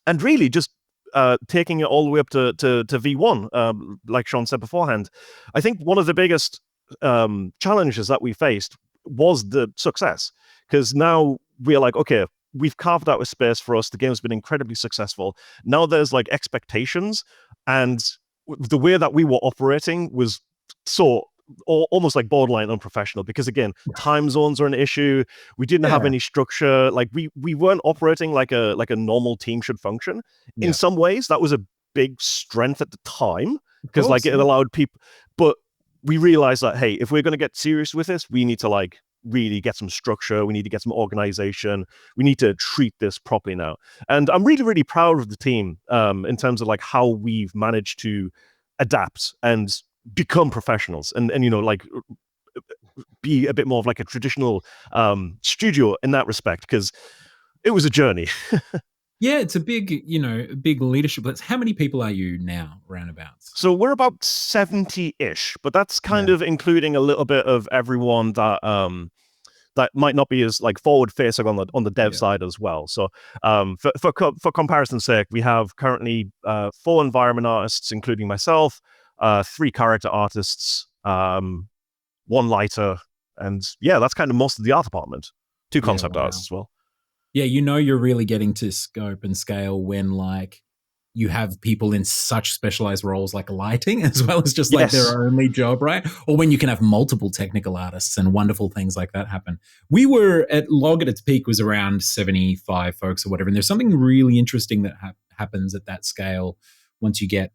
And really just taking it all the way up to V1, like Sean said beforehand. I think one of the biggest challenges that we faced was the success. Because now we're like, okay, we've carved out a space for us. The game's been incredibly successful. Now there's like expectations, and the way that we were operating was so almost like borderline unprofessional, because again, time zones are an issue. We didn't have any structure. Like we weren't operating like a normal team should function. In some ways, that was a big strength at the time, because like it allowed people, but we realized that, hey, if we're going to get serious with this, we need to like really get some structure. We need to get some organization. We need to treat this properly now. And I'm really, really proud of the team in terms of like how we've managed to adapt and become professionals and like be a bit more of like a traditional studio in that respect, because it was a journey. Yeah, it's a big leadership. How many people are you now, roundabouts? So we're about 70-ish, but that's kind of including a little bit of everyone that that might not be as like forward facing on the dev side as well. So for comparison's sake, we have currently 4 environment artists, including myself, 3 character artists, 1 lighter, and that's kind of most of the art department. 2 concept artists as well. Yeah, you're really getting to scope and scale when like you have people in such specialized roles like lighting, as well as just like their only job, right? Or when you can have multiple technical artists and wonderful things like that happen. We were at Log at its peak was around 75 folks or whatever. And there's something really interesting that happens at that scale once you get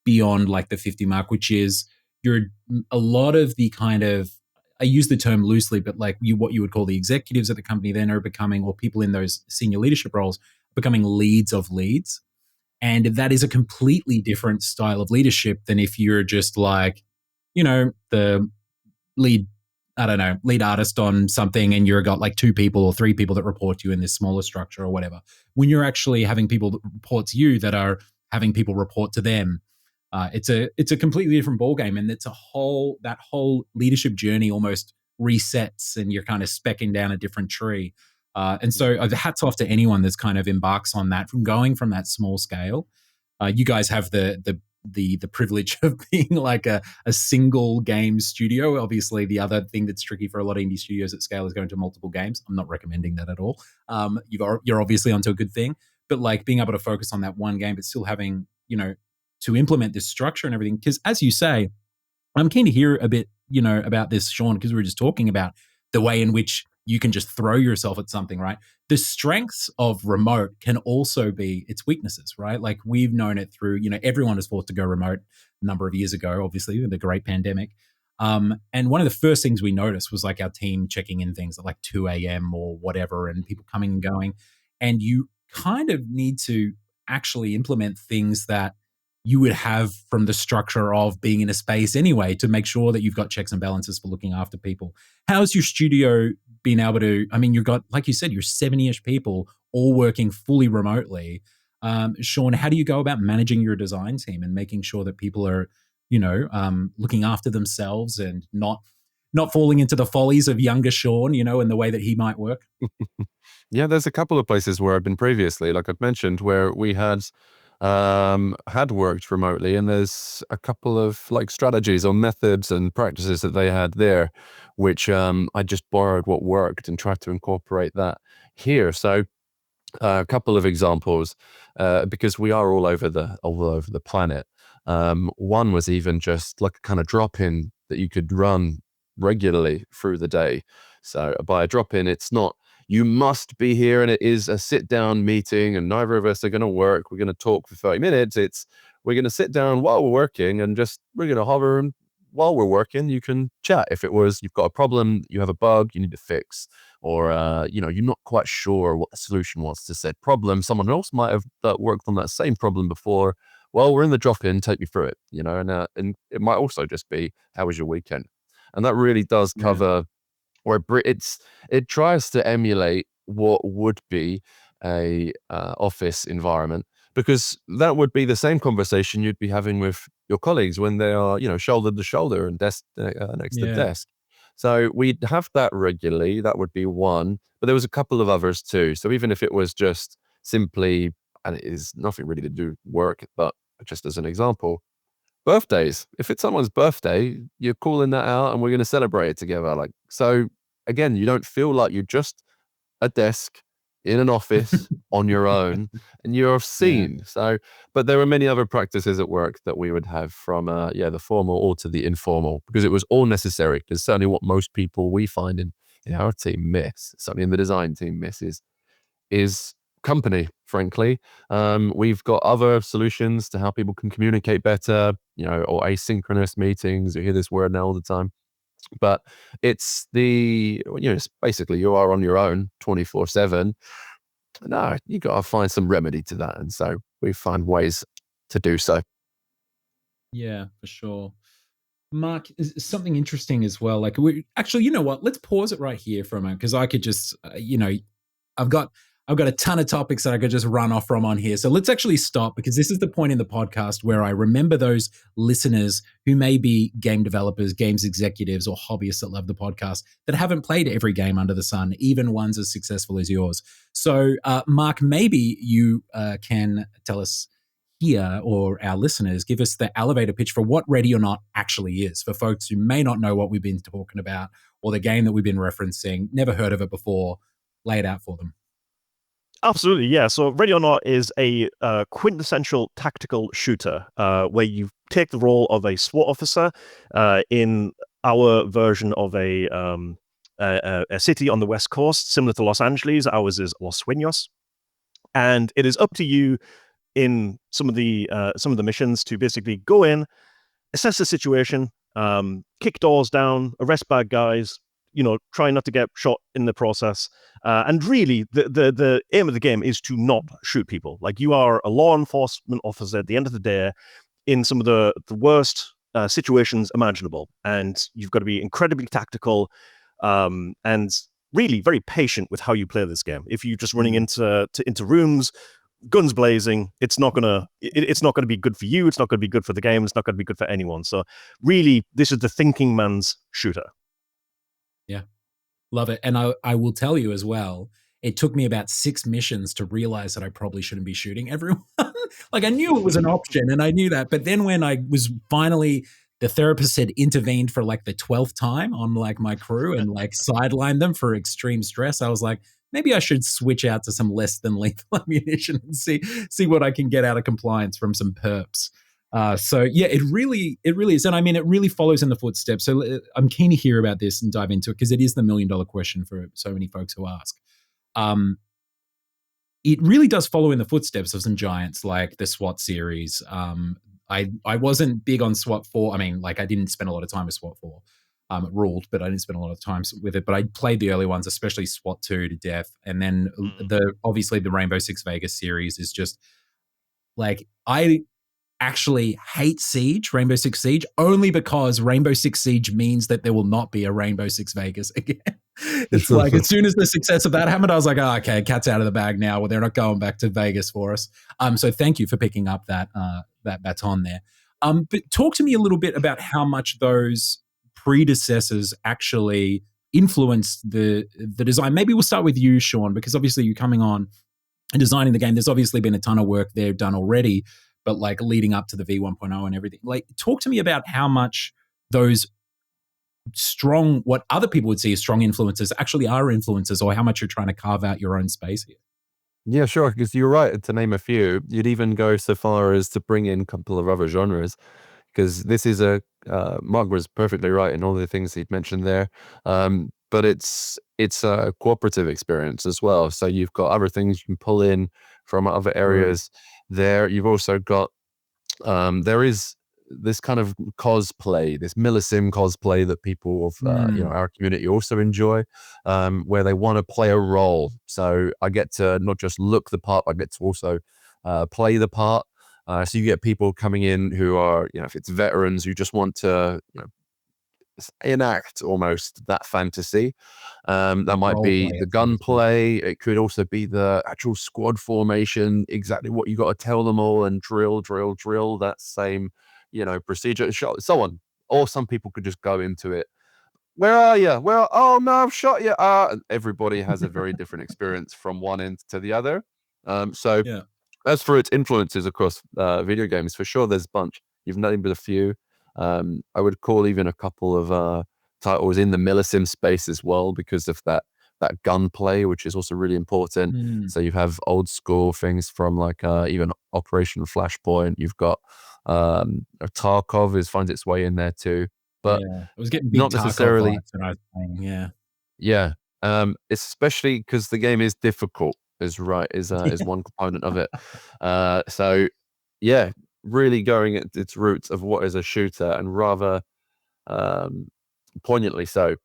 beyond like the 50 mark, which is a lot of the kind of, I use the term loosely, but like what you would call the executives at the company then are becoming, or people in those senior leadership roles, becoming leads of leads. And that is a completely different style of leadership than if you're just like, the lead artist on something and you've got like 2 people or 3 people that report to you in this smaller structure or whatever. When you're actually having people that report to you that are having people report to them, it's a completely different ballgame, and it's that whole leadership journey almost resets, and you're kind of specking down a different tree. And so hats off to anyone that's kind of embarks on that, from going from that small scale. You guys have the privilege of being like a single game studio. Obviously, the other thing that's tricky for a lot of indie studios at scale is going to multiple games. I'm not recommending that at all. You're obviously onto a good thing, but like being able to focus on that one game, but still having, to implement this structure and everything. Because as you say, I'm keen to hear a bit, about this, Sean, because we were just talking about the way in which you can just throw yourself at something, right? The strengths of remote can also be its weaknesses, right? Like we've known it through, everyone was forced to go remote a number of years ago, obviously, with the great pandemic. And one of the first things we noticed was like our team checking in things at like 2 a.m. or whatever, and people coming and going. And you kind of need to actually implement things that you would have from the structure of being in a space anyway, to make sure that you've got checks and balances for looking after people. How's your studio been able to, you've got, like you said, you're 70-ish people all working fully remotely. Sean, how do you go about managing your design team and making sure that people are, looking after themselves and not falling into the follies of younger Sean, in the way that he might work? Yeah, there's a couple of places where I've been previously, like I've mentioned, where we had worked remotely, and there's a couple of like strategies or methods and practices that they had there, which I just borrowed what worked and tried to incorporate that here. So a couple of examples, because we are all over the planet. One was even just like a kind of drop-in that you could run regularly through the day. So by a drop-in, it's not you must be here and it is a sit-down meeting and neither of us are going to work. We're going to talk for 30 minutes. It's we're going to sit down while we're working and just we're going to hover, and while we're working, you can chat. If it was you've got a problem, you have a bug you need to fix, or you're not quite sure what the solution was to said problem. Someone else might have worked on that same problem before. Well, we're in the drop-in, take me through it, and it might also just be, how was your weekend? And that really does cover, or it tries to emulate what would be a office environment, because that would be the same conversation you'd be having with your colleagues when they are, shoulder to shoulder and desk next to desk. So we'd have that regularly. That would be one, but there was a couple of others too. So even if it was just simply, and it is nothing really to do with work, but just as an example, birthdays. If it's someone's birthday, you're calling that out and we're going to celebrate it together. So again, you don't feel like you're just a desk in an office on your own and you're seen. So, but there were many other practices at work that we would have from, the formal or to the informal, because it was all necessary. Because certainly what most people we find in our team miss, certainly in the design team misses, is company, frankly. We've got other solutions to how people can communicate better, or asynchronous meetings. You hear this word now all the time. But it's it's basically you are on your own 24/7. No, you got to find some remedy to that. And so we find ways to do so. Yeah, for sure. Mark, something interesting as well. Like, actually, you know what? Let's pause it right here for a moment, because I could just, I've got a ton of topics that I could just run off from on here. So let's actually stop, because this is the point in the podcast where I remember those listeners who may be game developers, games executives, or hobbyists that love the podcast that haven't played every game under the sun, even ones as successful as yours. So, Mark, maybe you can tell us here, or our listeners, give us the elevator pitch for what Ready or Not actually is, for folks who may not know what we've been talking about or the game that we've been referencing, never heard of it before. Lay it out for them. Absolutely, yeah. So Ready or Not is a quintessential tactical shooter where you take the role of a SWAT officer in our version of a city on the West Coast, similar to Los Angeles. Ours is Los Sueños. And it is up to you in some of the missions to basically go in, assess the situation, kick doors down, arrest bad guys, try not to get shot in the process. And really, the aim of the game is to not shoot people. Like, you are a law enforcement officer at the end of the day in some of the worst situations imaginable. And you've got to be incredibly tactical and really very patient with how you play this game. If you're just running into rooms, guns blazing, it's not gonna be good for you. It's not gonna be good for the game. It's not gonna be good for anyone. So really, this is the thinking man's shooter. Yeah, love it. And I will tell you as well, it took me about 6 missions to realize that I probably shouldn't be shooting everyone. Like, I knew it was an option and I knew that. But then when I was finally, the therapist had intervened for like the 12th time on like my crew and like sidelined them for extreme stress, I was like, maybe I should switch out to some less than lethal ammunition and see what I can get out of compliance from some perps. So yeah, it really is. And I mean, it really follows in the footsteps. So I'm keen to hear about this and dive into it, because it is the $1 million question for so many folks who ask. It really does follow in the footsteps of some giants like the SWAT series. I wasn't big on SWAT 4. I mean, like, I didn't spend a lot of time with SWAT 4. It ruled, but I didn't spend a lot of time with it. But I played the early ones, especially SWAT 2 to death. And then obviously the Rainbow Six Vegas series is just like, I actually hate Siege, Rainbow Six Siege, only because Rainbow Six Siege means that there will not be a Rainbow Six Vegas again. It's like, as soon as the success of that happened, I was like, oh, okay, cat's out of the bag now. Well, they're not going back to Vegas for us. So thank you for picking up that baton there. But talk to me a little bit about how much those predecessors actually influenced the design. Maybe we'll start with you, Sean, because obviously you're coming on and designing the game. There's obviously been a ton of work there done already, but like leading up to the V1.0 and everything. Like, talk to me about how much those strong, what other people would see as strong influences, actually are influences, or how much you're trying to carve out your own space here. Yeah, sure. Because you're right to name a few. You'd even go so far as to bring in a couple of other genres, because this is Mark was perfectly right in all the things he'd mentioned there. But it's a cooperative experience as well. So you've got other things you can pull in from other areas there. You've also got there is this kind of cosplay, this Millisim cosplay that people of our community also enjoy, where they want to play a role. So I get to not just look the part, I get to also play the part. So you get people coming in who are, if it's veterans who just want to, enact almost that fantasy. That might be the gunplay. It could also be the actual squad formation, exactly what you got to tell them all and drill that same, procedure, so on. Or some people could just go into it. Where are you? Well, oh no, I've shot you. And everybody has a very different experience from one end to the other. So as for its influences across video games, for sure, there's a bunch. You've named a few. I would call even a couple of titles in the Millisim space as well, because of that gunplay, which is also really important. So you have old school things from like even Operation Flashpoint. You've got Tarkov finds its way in there too, but it was getting big not necessarily. Tarkov when I was playing, yeah. Especially because the game is difficult. Is one component of it. So yeah, really going at its roots of what is a shooter, and rather poignantly so.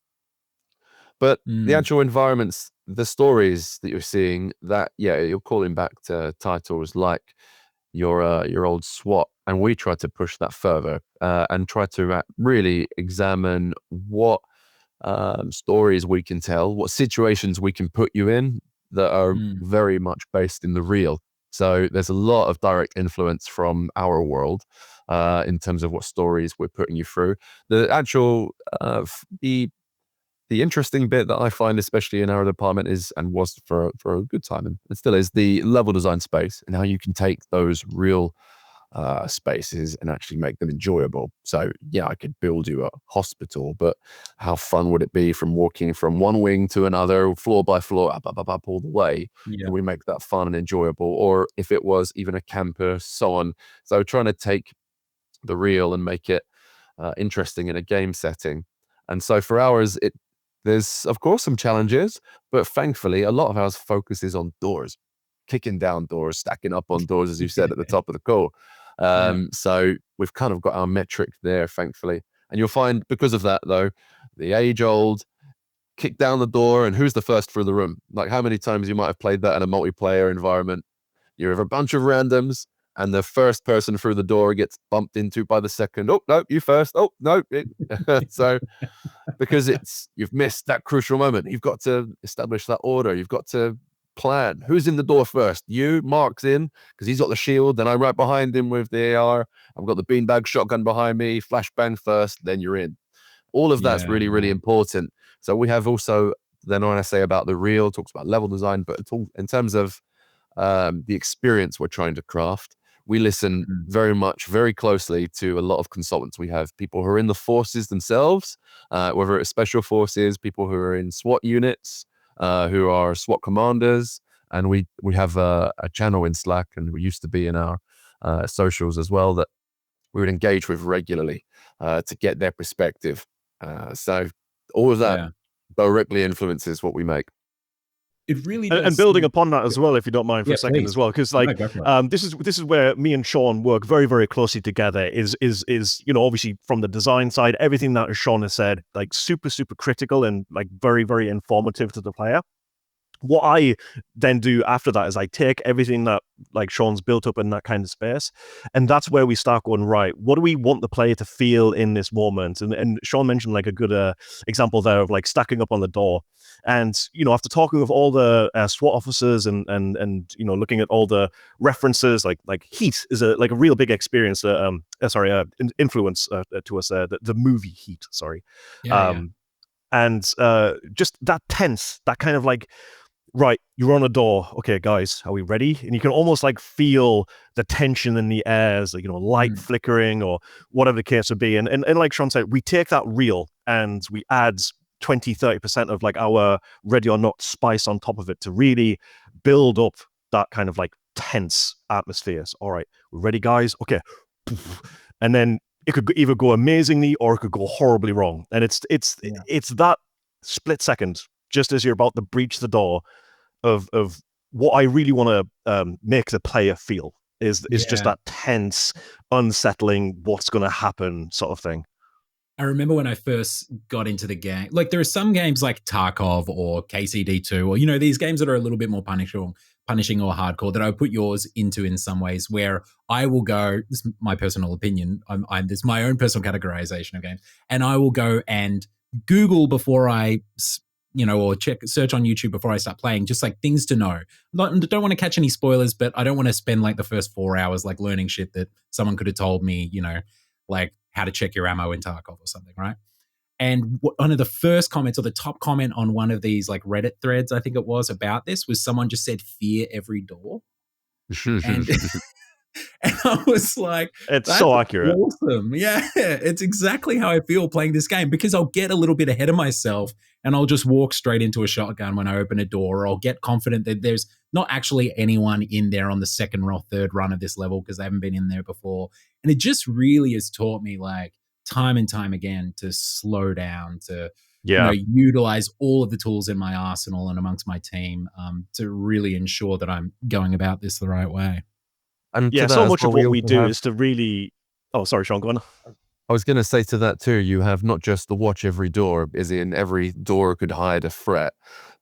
But the actual environments, the stories that you're seeing, that you're calling back to titles like your old SWAT, and we try to push that further and try to really examine what stories we can tell, what situations we can put you in that are very much based in the real. So there's a lot of direct influence from our world in terms of what stories we're putting you through. The actual the interesting bit that I find, especially in our department, is, and was for a good time, and it still is, the level design space, and how you can take those real spaces and actually make them enjoyable. So I could build you a hospital, but how fun would it be from walking from one wing to another, floor by floor, up all the way? Can we make that fun and enjoyable? Or if it was even a campus, so on. So trying to take the real and make it interesting in a game setting. And so for ours, there's of course some challenges, but thankfully a lot of ours focuses on doors, kicking down doors, stacking up on doors, as you said at the top of the call. So we've kind of got our metric there, thankfully. And you'll find, because of that, though, the age-old kick down the door and who's the first through the room. Like, how many times you might have played that in a multiplayer environment? You have a bunch of randoms, and the first person through the door gets bumped into by the second. Oh, no, you first. Oh, no. So because you've missed that crucial moment. You've got to establish that order. You've got to plan. Who's in the door first? Mark's in, because he's got the shield. Then I'm right behind him with the AR. I've got the beanbag shotgun behind me. Flashbang first, then you're in. All of that's really, really important. So we have also, then when I say about the real, talks about level design, but it's all in terms of the experience we're trying to craft. We listen very closely to a lot of consultants. We have people who are in the forces themselves, whether it's special forces, people who are in SWAT units, who are SWAT commanders, and we have a channel in Slack, and we used to be in our socials as well, that we would engage with regularly to get their perspective. So all of that directly influences what we make. It really does. And building upon that as well, if you don't mind for a second, as well, because this is where me and Sean work very, very closely together. Is obviously from the design side, everything that Sean has said, like super critical and like very, very informative to the player. What I then do after that is I take everything that like Sean's built up in that kind of space, and that's where we start going, right, what do we want the player to feel in this moment? And Sean mentioned like a good example there of like stacking up on the door. And, after talking with all the SWAT officers and looking at all the references, like Heat is a real big experience, influence to us, the movie Heat, sorry. And just that tense, that kind of like, right, you're on a door. Okay, guys, are we ready? And you can almost like feel the tension in the air, as light flickering or whatever the case would be. And like Sean said, we take that reel and we add 20-30% of like our ready or not spice on top of it to really build up that kind of like tense atmosphere. So, all right, we're ready, guys. Okay. And then it could either go amazingly or it could go horribly wrong. And it's that split second, just as you're about to breach the door, of what I really want to make the player feel is just that tense, unsettling, what's going to happen sort of thing. I remember when I first got into the game, like there are some games like Tarkov or KCD2, or, you know, these games that are a little bit more punishing or hardcore that I would put yours into in some ways, where I will go, this is my personal opinion, this is my own personal categorization of games, and I will go and Google before I, you know, or search on YouTube before I start playing, just like things to know. Don't want to catch any spoilers, but I don't want to spend like the first 4 hours like learning shit that someone could have told me, you know, like how to check your ammo in Tarkov or something, right? And one of the first comments, or the top comment on one of these like Reddit threads, I think it was, about this, was someone just said, "Fear every door." and, and I was like, it's so accurate. Awesome. Yeah, it's exactly how I feel playing this game, because I'll get a little bit ahead of myself and I'll just walk straight into a shotgun when I open a door, or I'll get confident that there's not actually anyone in there on the second or third run of this level because they haven't been in there before. And it just really has taught me, like, time and time again, to slow down, to you know, utilize all of the tools in my arsenal and amongst my team, to really ensure that I'm going about this the right way. And so much of what we do is to really... Oh, sorry, Sean, go on. I was going to say to that too, you have not just the watch every door, as in every door could hide a threat,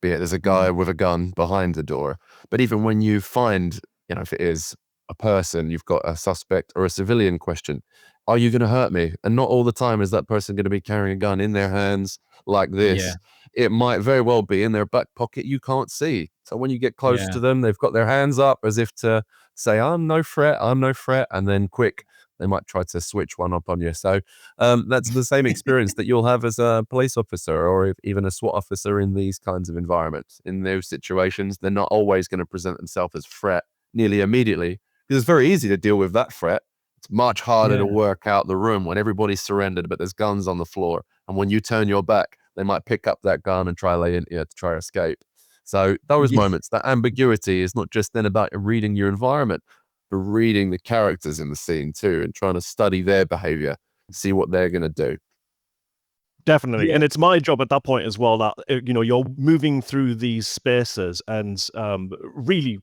be it there's a guy with a gun behind the door. But even when you find, you know, if it is a person, you've got a suspect or a civilian question, are you going to hurt me? And not all the time is that person going to be carrying a gun in their hands like this. Yeah. It might very well be in their back pocket you can't see. So when you get close to them, they've got their hands up as if to say, I'm no threat, and then quick, they might try to switch one up on you. So that's the same experience that you'll have as a police officer, or even a SWAT officer in these kinds of environments. In those situations, they're not always going to present themselves as threat nearly immediately, because it's very easy to deal with that threat. It's much harder to work out the room when everybody's surrendered, but there's guns on the floor. And when you turn your back, they might pick up that gun and try lay into you to try to escape. So those moments, that ambiguity is not just then about reading your environment, but reading the characters in the scene too, and trying to study their behavior, see what they're going to do. Definitely. Yeah. And it's my job at that point as well, that, you know, you're moving through these spaces, and really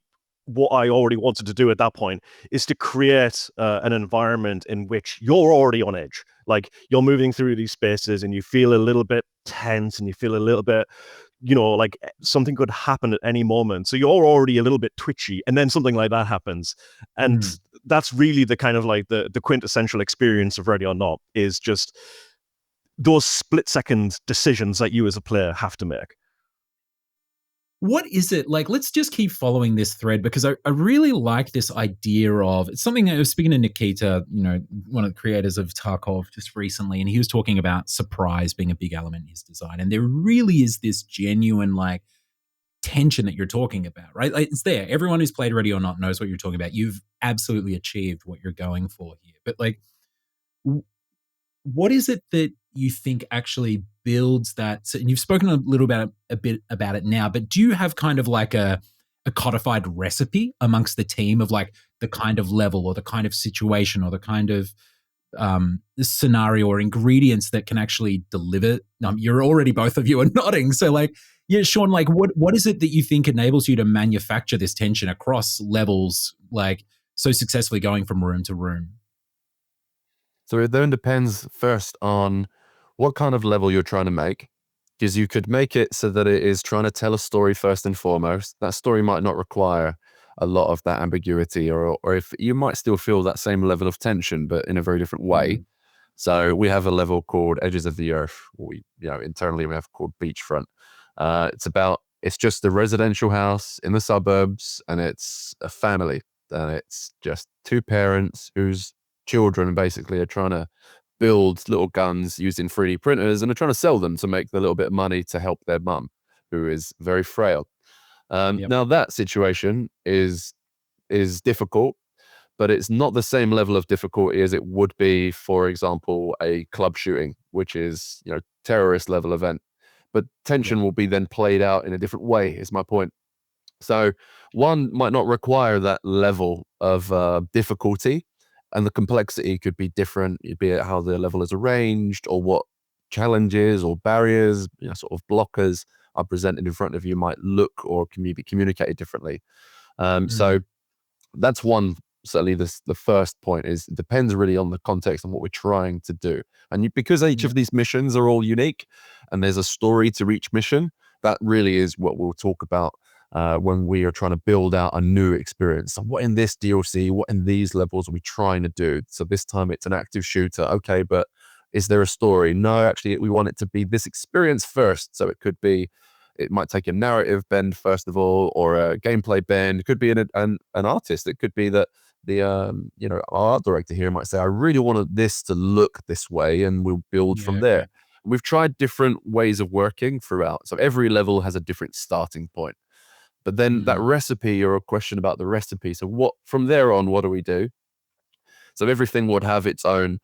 what I already wanted to do at that point is to create an environment in which you're already on edge. Like, you're moving through these spaces and you feel a little bit tense and you feel a little bit, you know, like something could happen at any moment. So you're already a little bit twitchy, and then something like that happens. And that's really the kind of like the quintessential experience of Ready or Not, is just those split-second decisions that you as a player have to make. What is it like? Let's just keep following this thread, because I really like this idea of, it's something I was speaking to Nikita, you know, one of the creators of Tarkov, just recently, and he was talking about surprise being a big element in his design. And there really is this genuine like tension that you're talking about, right? Like, it's there. Everyone who's played Ready or Not knows what you're talking about. You've absolutely achieved what you're going for here. But like, what is it that you think actually builds that? So, and you've spoken a bit about it now, but do you have kind of like a codified recipe amongst the team of like the kind of level or the kind of situation or the kind of scenario or ingredients that can actually deliver? You're already, both of you are nodding. So like, yeah, Sean, like what is it that you think enables you to manufacture this tension across levels, like so successfully going from room to room? So it then depends first on what kind of level you're trying to make, because you could make it so that it is trying to tell a story first and foremost. That story might not require a lot of that ambiguity, or if you might still feel that same level of tension, but in a very different way. So we have a level called Edges of the Earth. Internally we have called Beachfront. It's just a residential house in the suburbs, and it's a family, and it's just two parents whose children basically are trying to build little guns using 3D printers, and are trying to sell them to make the little bit of money to help their mum, who is very frail. Now that situation is difficult, but it's not the same level of difficulty as it would be, for example, a club shooting, which is, terrorist level event. But tension will be then played out in a different way, is my point. So one might not require that level of difficulty, and the complexity could be different, be it how the level is arranged or what challenges or barriers, sort of blockers are presented in front of you might look or can be communicated differently. So that's one. Certainly, the first point is it depends really on the context and what we're trying to do. And because each of these missions are all unique and there's a story to each mission, that really is what we'll talk about when we are trying to build out a new experience. So what in this DLC, what in these levels are we trying to do? So this time it's an active shooter. Okay, but is there a story? No, actually, we want it to be this experience first. So it might take a narrative bend first of all, or a gameplay bend. It could be an artist. It could be that the our art director here might say, I really wanted this to look this way, and we'll build from there. We've tried different ways of working throughout. So every level has a different starting point. But then that recipe, or a question about the recipe. So what from there on, what do we do? So everything would have its own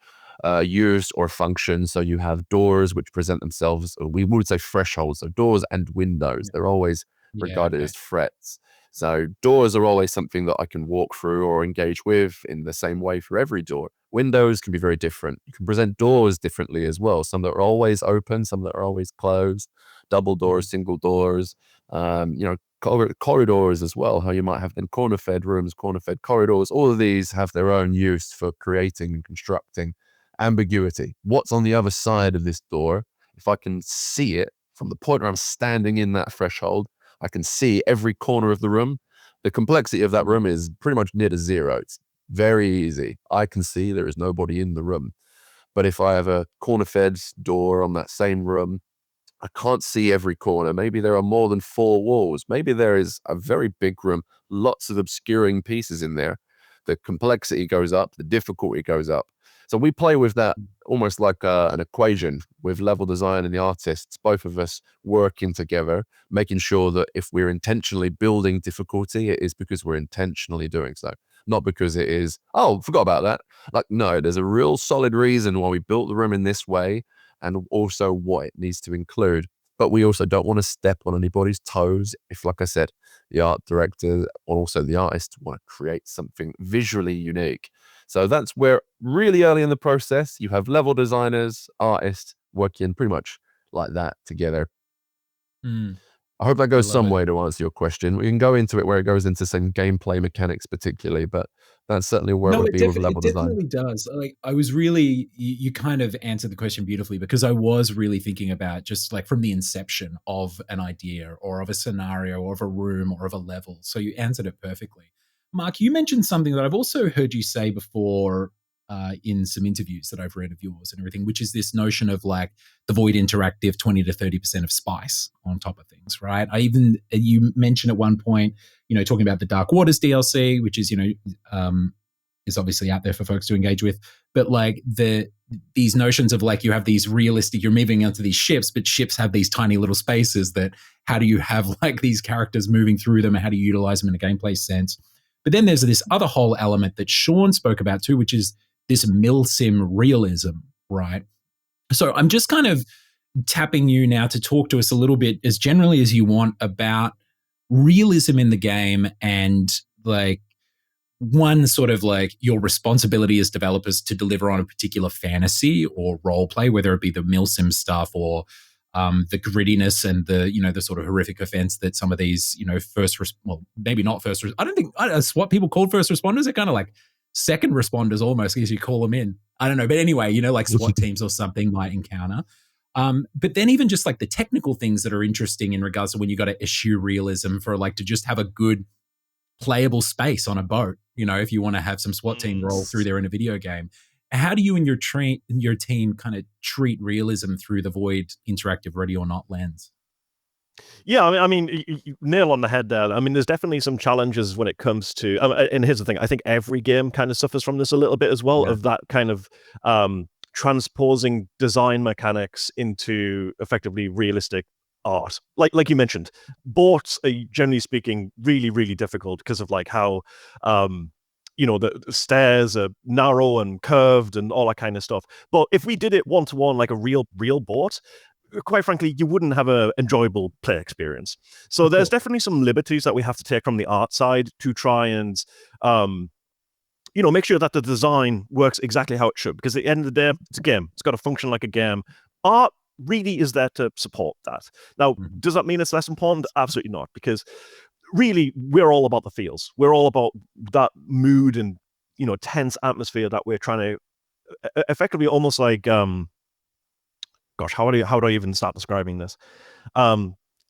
use or function. So you have doors which present themselves, or we would say thresholds. So doors and windows, they're always regarded as threats. So doors are always something that I can walk through or engage with in the same way for every door. Windows can be very different. You can present doors differently as well. Some that are always open, some that are always closed, double doors, single doors, corridors as well, how you might have then corner-fed rooms, corner-fed corridors. All of these have their own use for creating and constructing ambiguity. What's on the other side of this door? If I can see it from the point where I'm standing in that threshold, I can see every corner of the room. The complexity of that room is pretty much near to zero. It's very easy. I can see there is nobody in the room. But if I have a corner-fed door on that same room, I can't see every corner. Maybe there are more than 4 walls. Maybe there is a very big room, lots of obscuring pieces in there. The complexity goes up, the difficulty goes up. So we play with that almost like an equation with level design and the artists, both of us working together, making sure that if we're intentionally building difficulty, it is because we're intentionally doing so, not because it is, oh, forgot about that. Like, no, there's a real solid reason why we built the room in this way and also what it needs to include. But we also don't want to step on anybody's toes if, like I said, the art director or also the artist want to create something visually unique. So that's where really early in the process, you have level designers, artists working pretty much like that together. I hope that goes some way to answer your question. We can go into it where it goes into some gameplay mechanics particularly, but that's certainly where it would be with level design. It definitely does. Like, I was really, you kind of answered the question beautifully, because I was really thinking about just like from the inception of an idea or of a scenario or of a room or of a level. So you answered it perfectly. Mark, you mentioned something that I've also heard you say before in some interviews that I've read of yours and everything, which is this notion of like the Void Interactive 20 to 30% of spice on top of things, right? You mentioned at one point, talking about the Dark Waters DLC, which is, is obviously out there for folks to engage with, but like these notions of like, you have these realistic, you're moving onto these ships, but ships have these tiny little spaces that how do you have like these characters moving through them and how do you utilize them in a gameplay sense? But then there's this other whole element that Sean spoke about too, which is this milsim realism, right? So I'm just kind of tapping you now to talk to us a little bit, as generally as you want, about realism in the game and like one sort of like your responsibility as developers to deliver on a particular fantasy or role play, whether it be the milsim stuff or the grittiness and the sort of horrific offense that some of these maybe not first. I don't think that's what people call first responders. They're kind of like second responders almost, because you call them in. I don't know, but anyway, like SWAT teams or something might encounter. But then even just like the technical things that are interesting in regards to when you got to eschew realism for like to just have a good playable space on a boat. If you want to have some SWAT team roll through there in a video game. How do you and your team kind of treat realism through the Void Interactive Ready or Not lens? Yeah, I mean, you nail on the head there. I mean, there's definitely some challenges when it comes to, and here's the thing, I think every game kind of suffers from this a little bit as well, of that kind of transposing design mechanics into effectively realistic art. Like you mentioned, boats are generally speaking really, really difficult because of like how the stairs are narrow and curved and all that kind of stuff. But if we did it one-to-one like a real boat, quite frankly, you wouldn't have an enjoyable play experience. So there's definitely some liberties that we have to take from the art side to try and, make sure that the design works exactly how it should. Because at the end of the day, it's a game. It's got to function like a game. Art really is there to support that. Now, does that mean it's less important? Absolutely not. Because really, we're all about the feels. We're all about that mood and, tense atmosphere that we're trying to effectively almost like, how do I even start describing this?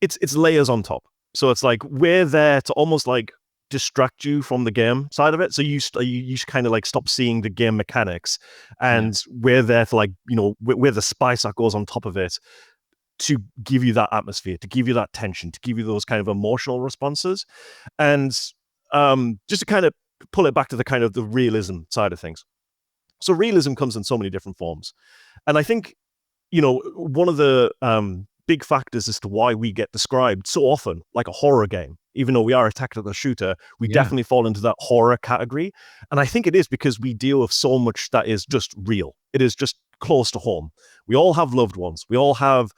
It's layers on top. So it's like we're there to almost like distract you from the game side of it. So you kind of like stop seeing the game mechanics, and we're there to like we're the spice that goes on top of it to give you that atmosphere, to give you that tension, to give you those kind of emotional responses, and just to kind of pull it back to the kind of the realism side of things. So realism comes in so many different forms, and I think one of the big factors as to why we get described so often like a horror game, even though we are a tactical shooter, we definitely fall into that horror category. And I think it is because we deal with so much that is just real. It is just close to home. We all have loved ones. We all have,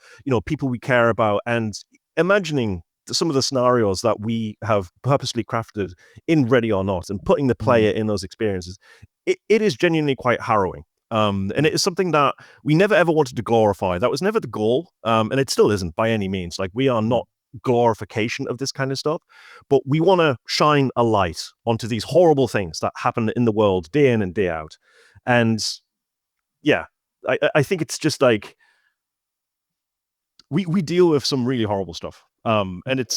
people we care about. And imagining some of the scenarios that we have purposely crafted in Ready or Not and putting the player in those experiences, it is genuinely quite harrowing. And it is something that we never ever wanted to glorify. That was never the goal. And it still isn't by any means. Like, we are not glorification of this kind of stuff, but we want to shine a light onto these horrible things that happen in the world day in and day out. And I think it's just like we deal with some really horrible stuff. And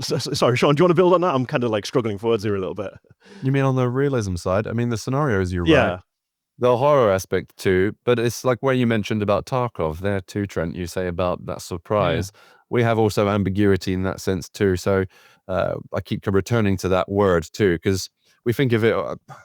sorry, Sean, do you want to build on that? I'm kind of like struggling for words here a little bit. You mean on the realism side? I mean, the scenarios, you're right. The horror aspect too, but it's like where you mentioned about Tarkov there too, Trent, you say about that surprise. We have also ambiguity in that sense too. So I keep returning to that word too, because we think of it,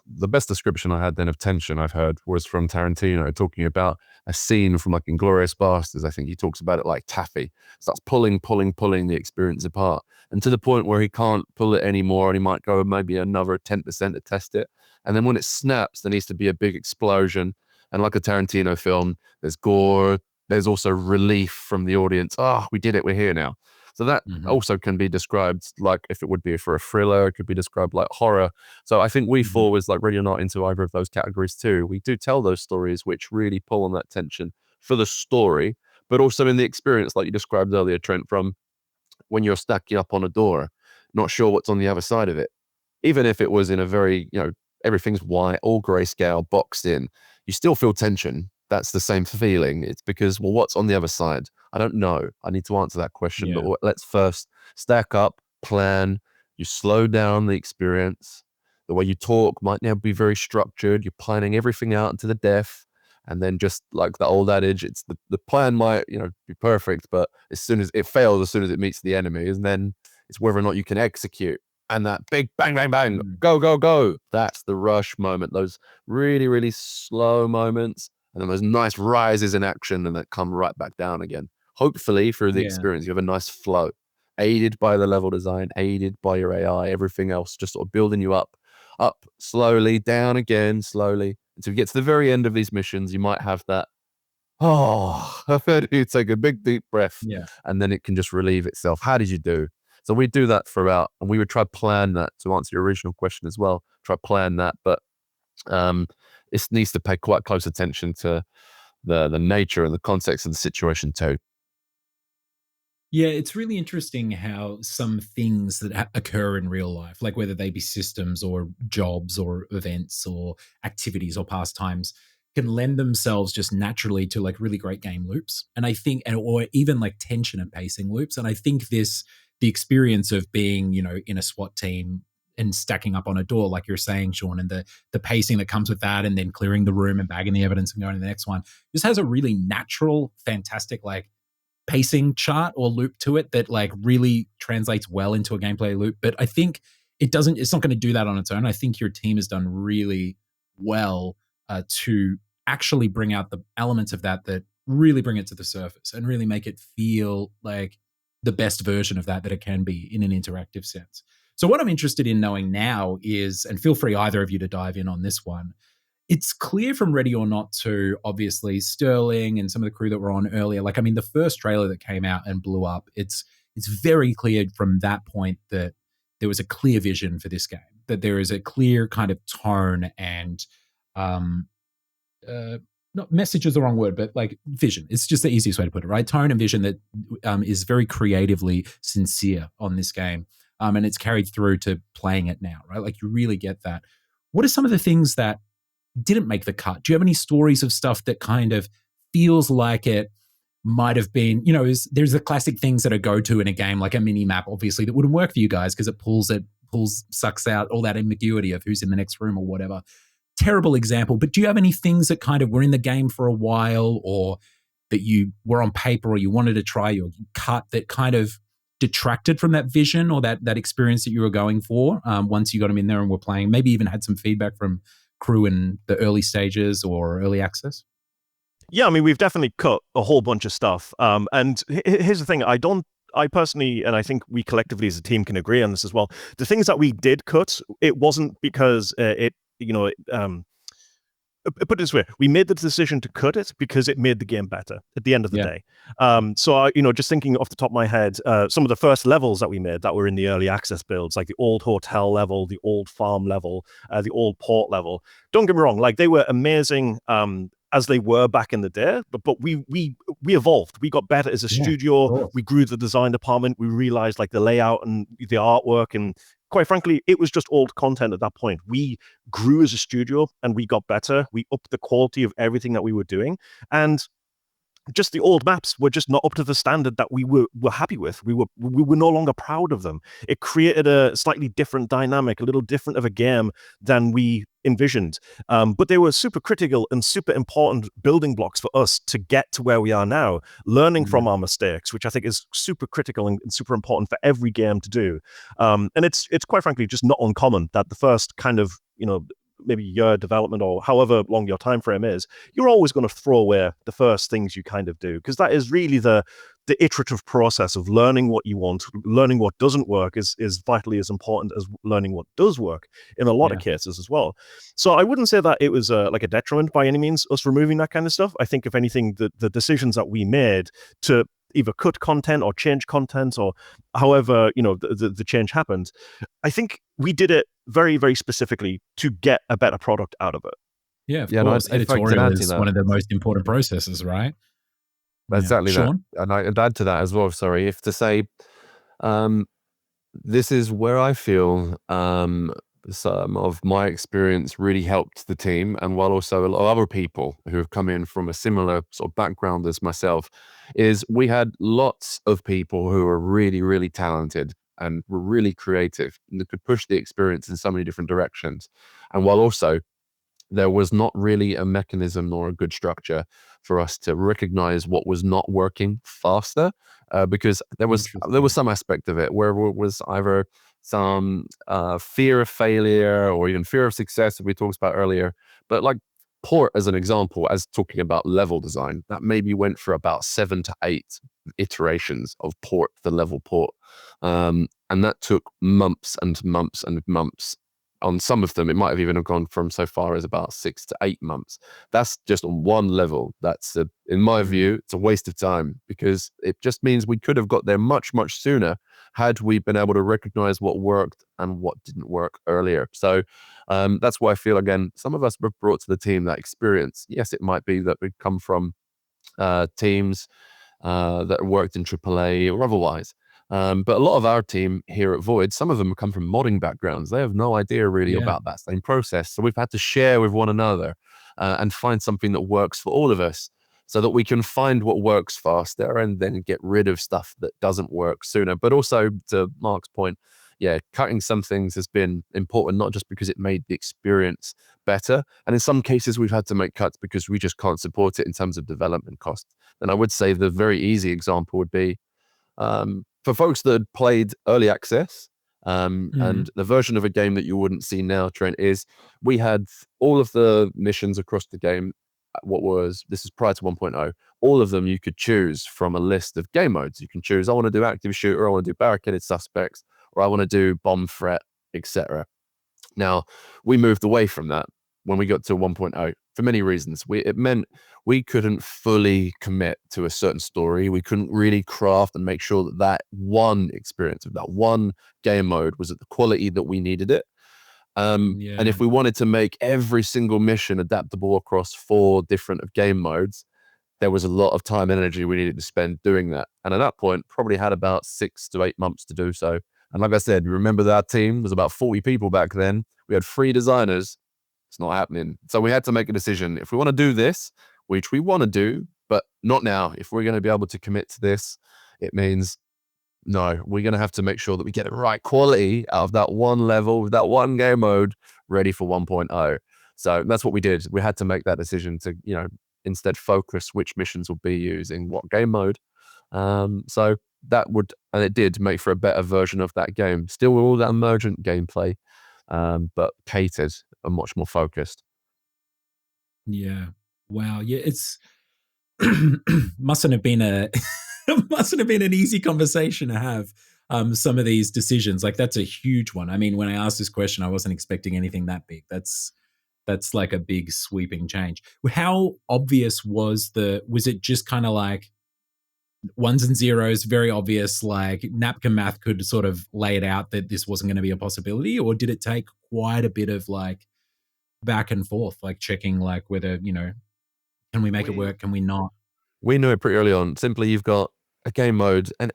the best description I had then of tension I've heard was from Tarantino, talking about a scene from like Inglourious Basterds. I think he talks about it like taffy. Starts pulling the experience apart. And to the point where he can't pull it anymore, and he might go maybe another 10% to test it. And then when it snaps, there needs to be a big explosion. And like a Tarantino film, there's gore, there's also relief from the audience. We did it, we're here now. So that also can be described like, if it would be for a thriller, it could be described like horror. So I think we fall as like really not into either of those categories too. We do tell those stories which really pull on that tension for the story, but also in the experience, like you described earlier, Trent, from when you're stacking up on a door, not sure what's on the other side of it. Even if it was in a very, everything's white, all grayscale, boxed in, you still feel tension. That's the same feeling. It's because, well, what's on the other side? I don't know. I need to answer that question. But let's first stack up, plan. You slow down the experience. The way you talk might now be very structured. You're planning everything out to the death. And then just like the old adage, it's the plan might, be perfect, but as soon as it fails, as soon as it meets the enemy, and then it's whether or not you can execute. And that big bang, bang, bang, go, go, go. That's the rush moment. Those really, really slow moments. And then those nice rises in action and that come right back down again. Hopefully through the experience, you have a nice flow, aided by the level design, aided by your AI, everything else, just sort of building you up slowly, down again, slowly. Until you get to the very end of these missions, you might have that, I've heard you take a big, deep breath, and then it can just relieve itself. How did you do? So we do that throughout, and we would try to plan that to answer your original question as well. Try to plan that, but it needs to pay quite close attention to the nature and the context of the situation too. Yeah, it's really interesting how some things that occur in real life, like whether they be systems or jobs or events or activities or pastimes, can lend themselves just naturally to like really great game loops. And I think, or even like tension and pacing loops. And I think the experience of being, in a SWAT team and stacking up on a door, like you're saying, Sean, and the pacing that comes with that, and then clearing the room and bagging the evidence and going to the next one, just has a really natural, fantastic, like pacing chart or loop to it that like really translates well into a gameplay loop. But I think it's not going to do that on its own. I think your team has done really well to actually bring out the elements of that really bring it to the surface and really make it feel like the best version of that it can be in an interactive sense. So what I'm interested in knowing now is, and feel free either of you to dive in on this one, it's clear from Ready or Not to, obviously, Sterling and some of the crew that were on earlier. Like, I mean, the first trailer that came out and blew up, it's very clear from that point that there was a clear vision for this game, that there is a clear kind of tone and not message is the wrong word, but like vision. It's just the easiest way to put it, right? Tone and vision that is very creatively sincere on this game. And it's carried through to playing it now, right? Like, you really get that. What are some of the things that didn't make the cut? Do you have any stories of stuff that kind of feels like it might have been, there's the classic things that are go-to in a game, like a mini map, obviously, that wouldn't work for you guys because it sucks out all that ambiguity of who's in the next room or whatever. Terrible example, but do you have any things that kind of were in the game for a while, or that you were on paper or you wanted to try or cut, that kind of detracted from that vision or that experience that you were going for once you got them in there and were playing, maybe even had some feedback from crew in the early stages or early access? Yeah, I mean, we've definitely cut a whole bunch of stuff. And here's the thing, I personally, and I think we collectively as a team can agree on this as well, the things that we did cut, it wasn't because put it this way, we made the decision to cut it because it made the game better at the end of the day. So just thinking off the top of my head, some of the first levels that we made that were in the early access builds, like the old hotel level, the old farm level, the old port level, don't get me wrong, like they were amazing as they were back in the day, but we evolved. We got better as a studio. We grew the design department. We realized like the layout and the artwork, and quite frankly, it was just old content at that point. We grew as a studio and we got better. We upped the quality of everything that we were doing. And just the old maps were just not up to the standard that we were happy with. We were no longer proud of them. It created a slightly different dynamic, a little different of a game than we envisioned. But they were super critical and super important building blocks for us to get to where we are now, learning from our mistakes, which I think is super critical and super important for every game to do. And it's quite frankly just not uncommon that the first kind of, maybe year development or however long your time frame is, you're always going to throw away the first things you kind of do, because that is really the iterative process of learning what you want. Learning what doesn't work is vitally as important as learning what does work in a lot of cases as well. So I wouldn't say that it was like a detriment by any means, us removing that kind of stuff. I think if anything, the decisions that we made to either cut content or change content or however, the change happened, I think we did it very, very specifically to get a better product out of it. Yeah, of course. Editorial is one of the most important processes, right? Exactly that. And I'd add to that as well, sorry, if to say, this is where I feel some of my experience really helped the team, and while also a lot of other people who have come in from a similar sort of background as myself, is we had lots of people who were really, really talented and were really creative and could push the experience in so many different directions. And while also there was not really a mechanism nor a good structure for us to recognize what was not working faster, because there was some aspect of it where it was either some fear of failure or even fear of success that we talked about earlier. But like port as an example, as talking about level design, that maybe went for about 7 to 8 iterations of port, the level port. And that took months and months and months. On some of them, it might have even gone from so far as about 6 to 8 months. That's just on one level. That's, in my view, it's a waste of time, because it just means we could have got there much, much sooner had we been able to recognize what worked and what didn't work earlier. So that's why I feel, again, some of us were brought to the team that experience. Yes, it might be that we come from teams that worked in AAA or otherwise. But a lot of our team here at Void, some of them come from modding backgrounds. They have no idea really about that same process. So we've had to share with one another and find something that works for all of us, so that we can find what works faster and then get rid of stuff that doesn't work sooner. But also, to Mark's point, cutting some things has been important, not just because it made the experience better. And in some cases, we've had to make cuts because we just can't support it in terms of development costs. And I would say the very easy example would be, for folks that had played early access, and the version of a game that you wouldn't see now, Trent, is we had all of the missions across the game. This is prior to 1.0, all of them you could choose from a list of game modes. You can choose, I want to do active shooter, I want to do barricaded suspects, or I want to do bomb threat, etc. Now, we moved away from that when we got to 1.0 for many reasons. It meant we couldn't fully commit to a certain story. We couldn't really craft and make sure that one experience of that one game mode was at the quality that we needed it. And if we wanted to make every single mission adaptable across 4 different game modes, there was a lot of time and energy we needed to spend doing that. And at that point, probably had about 6 to 8 months to do so. And like I said, you remember that team was about 40 people back then. We had 3 designers. It's not happening. So we had to make a decision. If we want to do this, which we want to do, but not now. If we're going to be able to commit to this, it means no, we're going to have to make sure that we get the right quality out of that one level, with that one game mode, ready for 1.0. So that's what we did. We had to make that decision to, instead focus which missions would be using what game mode. So that would, and it did make for a better version of that game. Still with all that emergent gameplay, but catered and much more focused. Yeah. Wow. Yeah. It's mustn't have been an easy conversation to have. Some of these decisions, like that's a huge one. I mean, when I asked this question, I wasn't expecting anything that big. That's like a big sweeping change. How obvious was it just kind of like ones and zeros, very obvious, like napkin math could sort of lay it out that this wasn't going to be a possibility? Or did it take quite a bit of like back and forth, like checking like whether, can we make it work? Can we not? We knew it pretty early on. Simply, you've got a game mode, and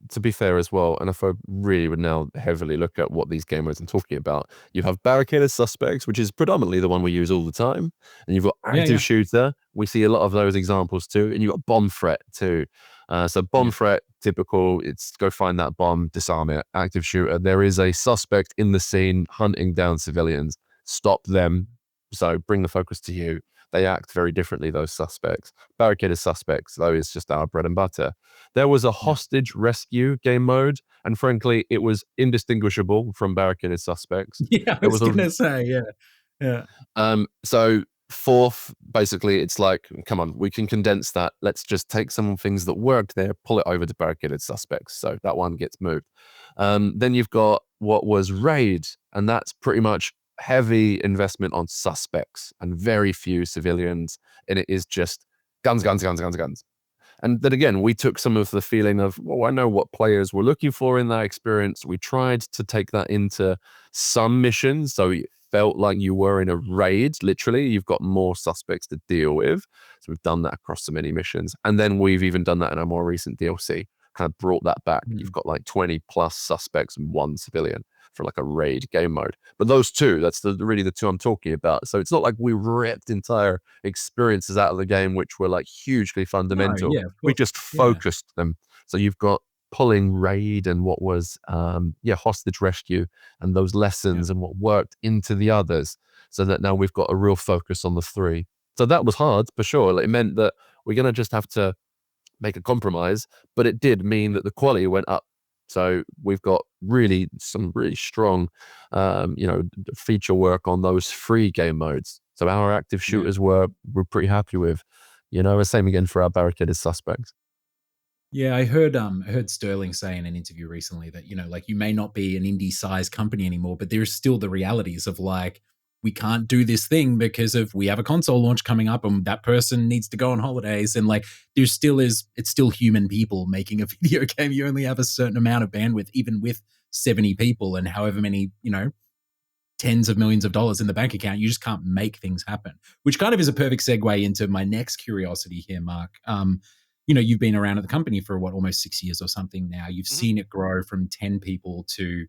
to be fair as well, and if I really would now heavily look at what these game modes I'm talking about, you have barricaded suspects, which is predominantly the one we use all the time, and you've got active shooter. We see a lot of those examples too, and you've got bomb threat too. So bomb threat, typical, it's go find that bomb, disarm it. Active shooter, there is a suspect in the scene hunting down civilians. Stop them. So bring the focus to you. They act very differently, those suspects. Barricaded suspects, though, is just our bread and butter. There was a hostage rescue game mode, and frankly, it was indistinguishable from barricaded suspects. Yeah, I was going to say, yeah. So fourth, basically, it's like, come on, we can condense that. Let's just take some things that worked there, pull it over to barricaded suspects. So that one gets moved. Then you've got what was raid, and that's pretty much heavy investment on suspects and very few civilians, and it is just guns. And then again, we took some of the feeling of, I know what players were looking for in that experience. We tried to take that into some missions, so it felt like you were in a raid. Literally, you've got more suspects to deal with. So we've done that across so many missions, and then we've even done that in a more recent DLC. Kind of brought that back. You've got like 20 plus suspects and 1 civilian for like a raid game mode. But those two, that's really the two I'm talking about. So it's not like we ripped entire experiences out of the game, which were like hugely fundamental. No, we just focused them. So you've got pulling raid and what was hostage rescue and those lessons and what worked into the others, so that now we've got a real focus on the 3. So that was hard for sure. Like, it meant that we're going to just have to make a compromise, but it did mean that the quality went up. So we've got some really strong, feature work on those 3 game modes. So our active shooters we're pretty happy with, the same again for our barricaded suspects. Yeah, I heard Sterling say in an interview recently that, like you may not be an indie-sized company anymore, but there's still the realities of like, we can't do this thing because we have a console launch coming up and that person needs to go on holidays. And like, it's still human people making a video game. You only have a certain amount of bandwidth, even with 70 people and however many, tens of millions of dollars in the bank account. You just can't make things happen, which kind of is a perfect segue into my next curiosity here, Mark. You've been around at the company for almost 6 years or something now. You've seen it grow from 10 people to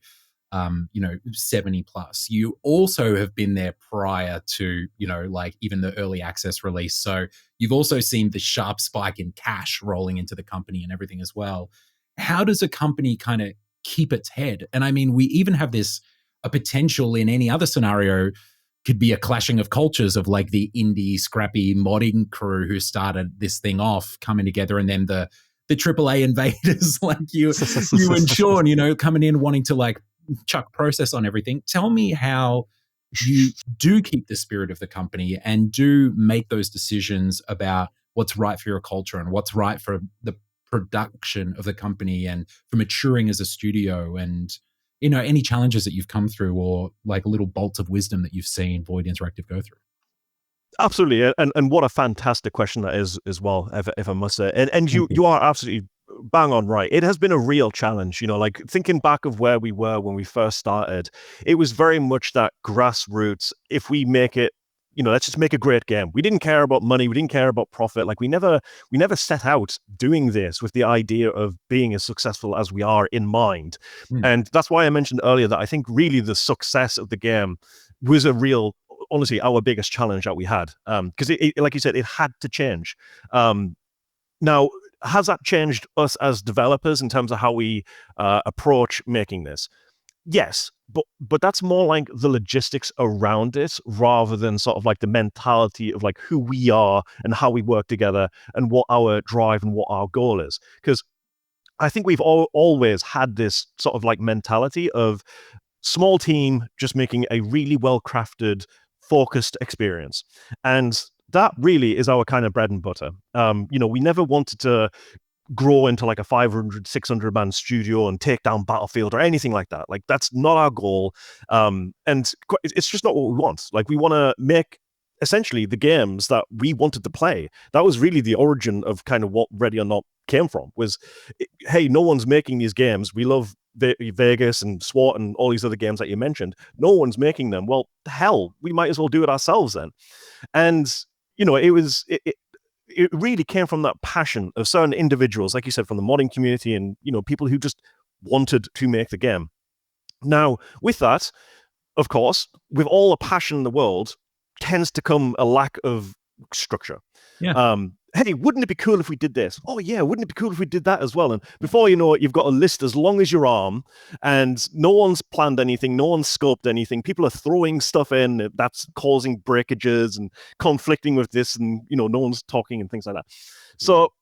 70 plus. You also have been there prior to, like even the early access release. So you've also seen the sharp spike in cash rolling into the company and everything as well. How does a company kind of keep its head? And I mean, we even have a potential in any other scenario could be a clashing of cultures of like the indie scrappy modding crew who started this thing off coming together, and then the AAA invaders like you and Sean, coming in wanting to like chuck process on everything. Tell me how you do keep the spirit of the company and do make those decisions about what's right for your culture and what's right for the production of the company and for maturing as a studio, and any challenges that you've come through or like little bolts of wisdom that you've seen Void Interactive go through. Absolutely, and what a fantastic question that is as well, if I must say. And you are absolutely bang on right. It has been a real challenge, like thinking back of where we were when we first started. It was very much that grassroots. If we make it, let's just make a great game. We didn't care about money. We didn't care about profit. Like we never set out doing this with the idea of being as successful as we are in mind. And that's why I mentioned earlier that I think really the success of the game was honestly, our biggest challenge that we had, because like you said, it had to change. Now, has that changed us as developers in terms of how we approach making this? Yes, but that's more like the logistics around it rather than sort of like the mentality of like who we are and how we work together and what our drive and what our goal is. Because I think we've always had this sort of like mentality of small team just making a really well-crafted, focused experience. And that really is our kind of bread and butter. We never wanted to grow into like a 500, 600 man studio and take down Battlefield or anything like that. Like that's not our goal. And it's just not what we want. Like we want to make essentially the games that we wanted to play. That was really the origin of kind of what Ready or Not came from was, hey, no one's making these games. We love Vegas and SWAT and all these other games that you mentioned. No one's making them. Well, hell, we might as well do it ourselves then. And, it really came from that passion of certain individuals, like you said, from the modding community and, people who just wanted to make the game. Now, with that, of course, with all the passion in the world, tends to come a lack of structure. Yeah. Hey, wouldn't it be cool if we did this? Oh yeah, wouldn't it be cool if we did that as well? And before you know it, you've got a list as long as your arm, and no one's planned anything, no one's scoped anything. People are throwing stuff in that's causing breakages and conflicting with this, and no one's talking and things like that. So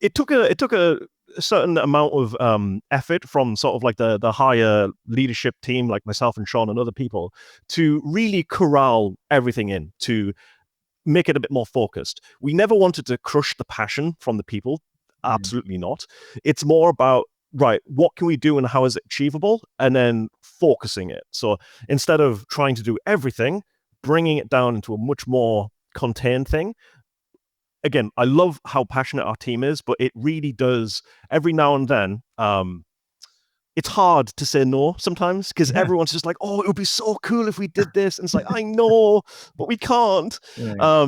it took a certain amount of effort from sort of like the higher leadership team, like myself and Sean and other people, to really corral everything in to make it a bit more focused. We never wanted to crush the passion from the people. Absolutely not. It's more about, right, what can we do and how is it achievable? And then focusing it. So instead of trying to do everything, bringing it down into a much more contained thing. Again, I love how passionate our team is, but it really does, every now and then, it's hard to say no sometimes because everyone's just like, oh, it would be so cool if we did this. And it's like, I know, but we can't. Yeah.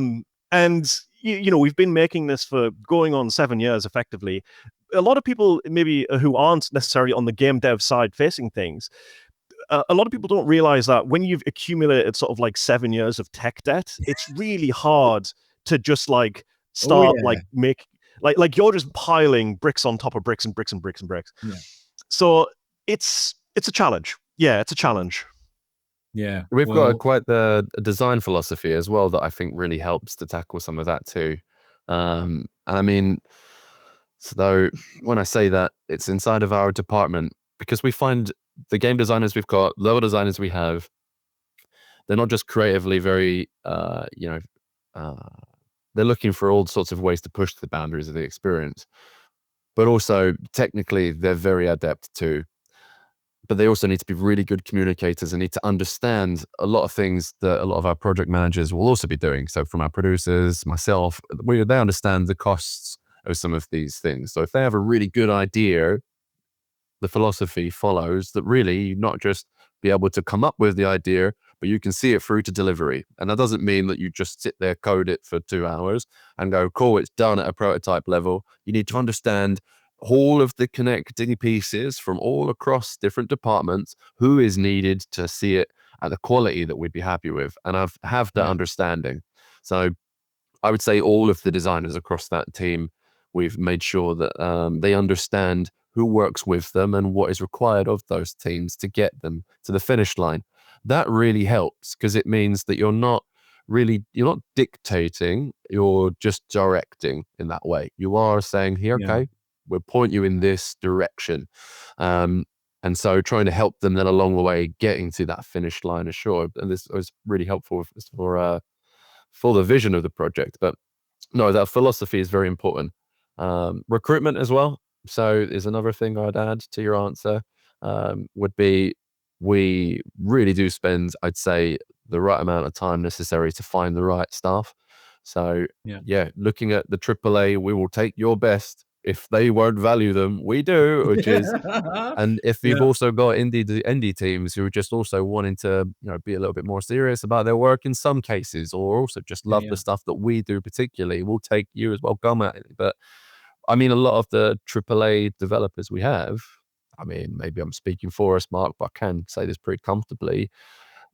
And, we've been making this for going on 7 years effectively. A lot of people maybe who aren't necessarily on the game dev side facing things, a lot of people don't realize that when you've accumulated sort of like 7 years of tech debt, it's really hard to just like start like you're just piling bricks on top of bricks and bricks and bricks and bricks. Yeah. So it's a challenge. Yeah, it's a challenge. Yeah. We've got quite the design philosophy as well that I think really helps to tackle some of that too. And I mean, so when I say that, it's inside of our department because we find the game designers we've got, level designers we have, they're not just creatively very, they're looking for all sorts of ways to push the boundaries of the experience. But also, technically, they're very adept too. But they also need to be really good communicators and need to understand a lot of things that a lot of our project managers will also be doing. So from our producers, myself, they understand the costs of some of these things. So if they have a really good idea, the philosophy follows that really not just be able to come up with the idea, but you can see it through to delivery. And that doesn't mean that you just sit there, code it for 2 hours and go, cool, it's done at a prototype level. You need to understand all of the connecting pieces from all across different departments, who is needed to see it at the quality that we'd be happy with. And I have that understanding. So I would say all of the designers across that team, we've made sure that they understand who works with them and what is required of those teams to get them to the finish line. That really helps because it means that you're not dictating, you're just directing in that way. You are saying here, okay, we'll point you in this direction. And so trying to help them then along the way, getting to that finish line assured. And this was really helpful for the vision of the project. But no, that philosophy is very important. Recruitment as well. So is another thing I'd add to your answer, would be we really do spend, I'd say, the right amount of time necessary to find the right staff. So yeah, looking at the AAA, we will take your best. If they won't value them, we do, which is, and if you've also got indie teams who are just also wanting to, be a little bit more serious about their work in some cases, or also just love the stuff that we do particularly, we'll take you as well. Come at it. But I mean, a lot of the AAA developers we have, I mean, maybe I'm speaking for us, Mark, but I can say this pretty comfortably.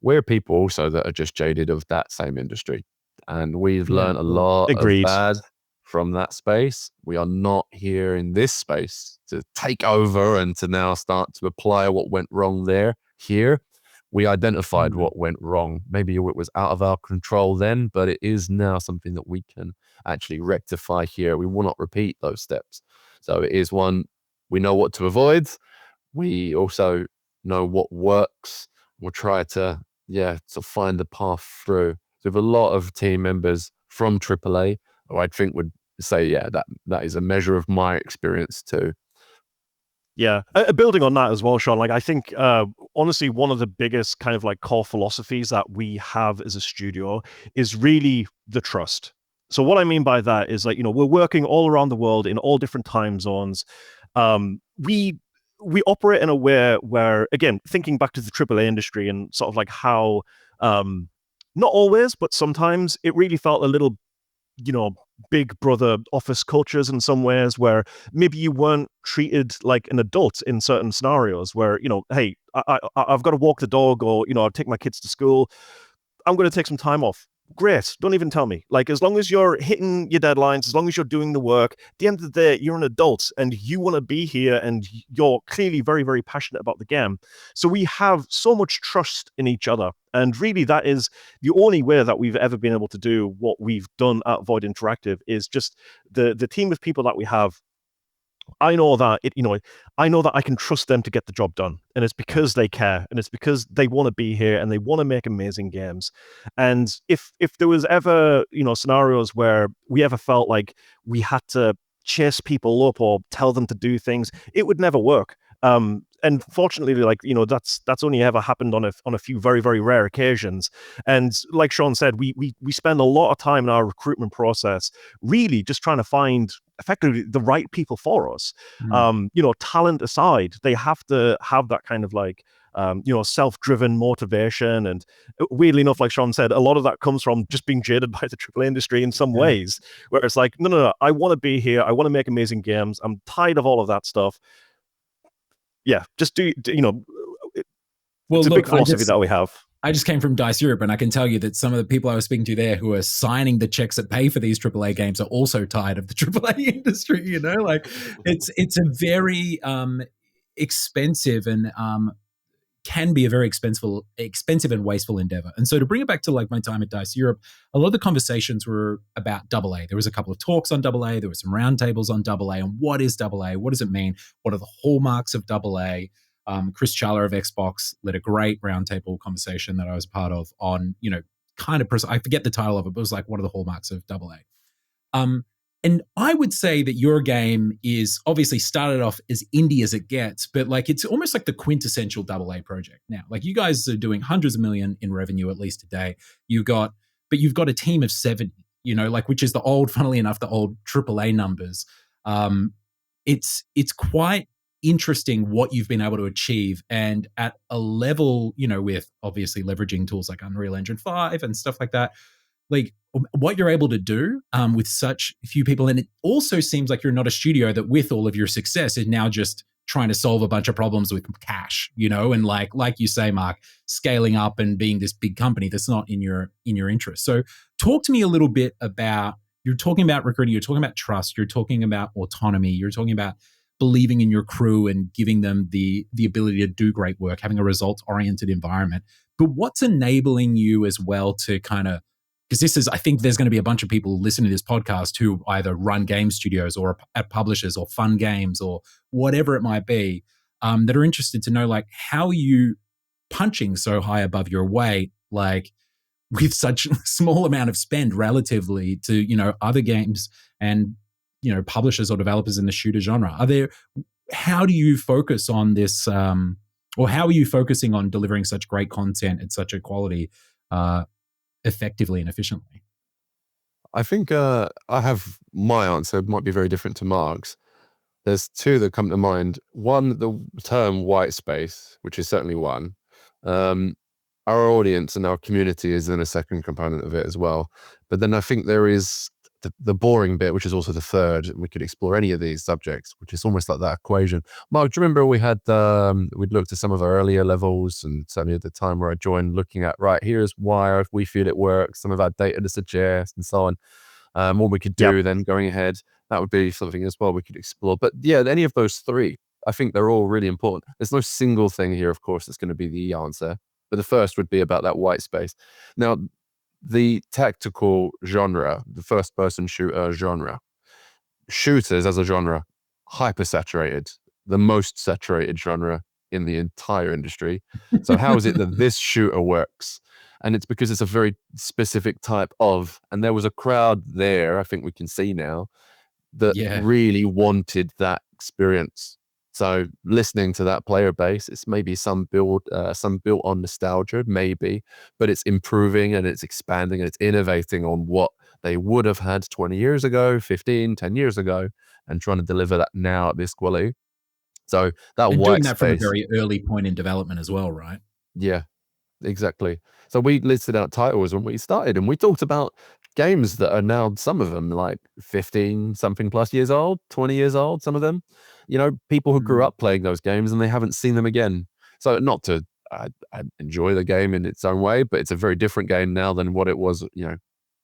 We're people also that are just jaded of that same industry. And we've learned a lot of bad from that space. We are not here in this space to take over and to now start to apply what went wrong there. Here, we identified what went wrong. Maybe it was out of our control then, but it is now something that we can actually rectify here. We will not repeat those steps. So it is one, we know what to avoid. We also know what works. We'll try to, find the path through. So we have a lot of team members from AAA who I think would say, that is a measure of my experience too. Yeah, building on that as well, Sean, like I think, honestly, one of the biggest kind of like core philosophies that we have as a studio is really the trust. So what I mean by that is like, we're working all around the world in all different time zones. We operate in a way where, again, thinking back to the AAA industry and sort of like how, not always, but sometimes it really felt a little, big brother office cultures in some ways, where maybe you weren't treated like an adult in certain scenarios where, hey, I've got to walk the dog, or, I'll take my kids to school. I'm going to take some time off. Great. Don't even tell me. Like, as long as you're hitting your deadlines, as long as you're doing the work, at the end of the day, you're an adult and you want to be here and you're clearly very, very passionate about the game. So we have so much trust in each other. And really, that is the only way that we've ever been able to do what we've done at Void Interactive, is just the team of people that we have. I know that I know that I can trust them to get the job done, and it's because they care, and it's because they want to be here and they want to make amazing games. And if there was ever scenarios where we ever felt like we had to chase people up or tell them to do things, it would never work. And fortunately, that's only ever happened on a few very, very rare occasions. And like Sean said, we spend a lot of time in our recruitment process really just trying to find effectively the right people for us. Talent aside, they have to have that kind of like self-driven motivation. And weirdly enough, like Sean said, a lot of that comes from just being jaded by the AAA industry in some ways, where it's like, no, I want to be here. I want to make amazing games. I'm tired of all of that stuff. Yeah, just it's a big philosophy that we have. I just came from Dice Europe, and I can tell you that some of the people I was speaking to there who are signing the checks that pay for these AAA games are also tired of the AAA industry. Like it's a very expensive and can be a very expensive and wasteful endeavor. And so to bring it back to like my time at Dice Europe, a lot of the conversations were about AA. There was a couple of talks on AA. There were some roundtables on AA. And what is AA? What does it mean? What are the hallmarks of AA? Chris Charler of Xbox led a great roundtable conversation that I was a part of on, I forget the title of it, but it was like, what are the hallmarks of AA? And I would say that your game is obviously started off as indie as it gets, but like it's almost like the quintessential AA project now. Like you guys are doing hundreds of million in revenue at least today. You've got a team of 70, which is funnily enough, the old AAA numbers. It's quite interesting what you've been able to achieve, and at a level, with obviously leveraging tools like Unreal Engine 5 and stuff like that. Like what you're able to do with such few people. And it also seems like you're not a studio that with all of your success is now just trying to solve a bunch of problems with cash, and like you say, Mark, scaling up and being this big company that's not in your interest. So talk to me a little bit about, you're talking about recruiting, you're talking about trust, you're talking about autonomy, you're talking about believing in your crew and giving them the ability to do great work, having a results-oriented environment. But what's enabling you as well to kind of, because I think there's going to be a bunch of people listening to this podcast who either run game studios or at publishers or fun games or whatever it might be, that are interested to know, like, how are you punching so high above your weight, like with such a small amount of spend relatively to, other games and, publishers or developers in the shooter genre? How do you focus on this, or how are you focusing on delivering such great content at such a quality, effectively and efficiently? I think I have my answer. It might be very different to Mark's. There's two that come to mind. One, the term white space, which is certainly one. Our audience and our community is then a second component of it as well. But then I think there is the boring bit, which is also the third. We could explore any of these subjects, which is almost like that equation. Mark, do you remember we'd looked at some of our earlier levels, and certainly at the time where I joined, looking at, right, here's why we feel it works, some of our data to suggest, and so on. What we could do then going ahead, that would be something as well we could explore. But yeah, any of those three, I think they're all really important. There's no single thing here, of course, that's going to be the answer. But the first would be about that white space. Now, the tactical genre, the first-person shooter genre, shooters as a genre, hyper-saturated, the most saturated genre in the entire industry. So how is it that this shooter works? And it's because it's a very specific type of, and there was a crowd there, I think we can see now, that really wanted that experience. So listening to that player base, it's maybe some built on nostalgia, maybe, but it's improving and it's expanding and it's innovating on what they would have had 20 years ago, 15, 10 years ago, and trying to deliver that now at this quality. So that and white doing that space, from a very early point in development as well, right? Yeah, exactly. So we listed out titles when we started, and we talked about games that are now, some of them like 15 something plus years old, 20 years old, some of them, people who grew up playing those games and they haven't seen them again. So not to I enjoy the game in its own way, but it's a very different game now than what it was,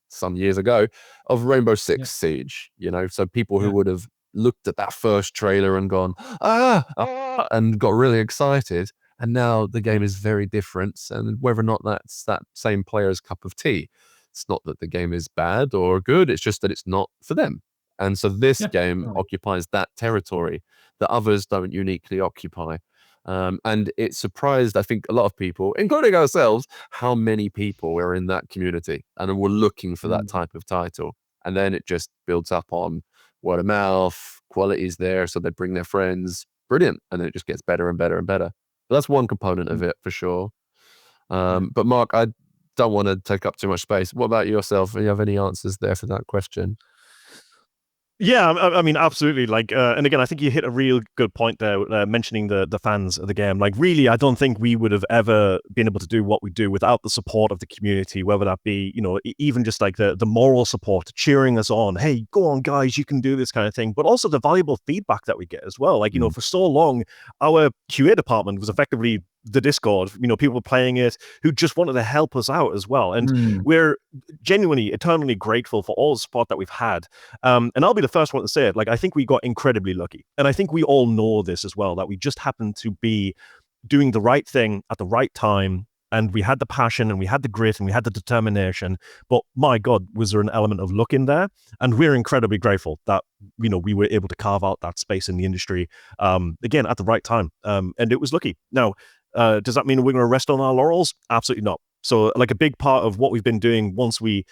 some years ago, of Rainbow Six Siege, so people who would have looked at that first trailer and gone, and got really excited. And now the game is very different, and whether or not that's that same player's cup of tea. It's not that the game is bad or good, it's just that it's not for them. And so this game occupies that territory that others don't uniquely occupy. And it surprised, I think, a lot of people, including ourselves, how many people are in that community and were looking for that type of title. And then it just builds up on word of mouth, quality is there, so they bring their friends. Brilliant. And then it just gets better and better and better. But that's one component of it for sure. But Mark, I don't want to take up too much space. What about yourself? Do you have any answers there for that question? Yeah, I mean, absolutely. Like, and again, I think you hit a real good point there, mentioning the fans of the game. Like, really, I don't think we would have ever been able to do what we do without the support of the community, whether that be, even just like the moral support, cheering us on. Hey, go on, guys, you can do this kind of thing. But also the valuable feedback that we get as well. Like, for so long, our QA department was effectively the Discord, people playing it who just wanted to help us out as well. And we're genuinely, eternally grateful for all the support that we've had. And I'll be the first one to say it. Like, I think we got incredibly lucky. And I think we all know this as well, that we just happened to be doing the right thing at the right time. And we had the passion and we had the grit and we had the determination. But my God, was there an element of luck in there? And we're incredibly grateful that, we were able to carve out that space in the industry, again, at the right time. And it was lucky. Now, does that mean we're going to rest on our laurels? Absolutely not. So like a big part of what we've been doing once we,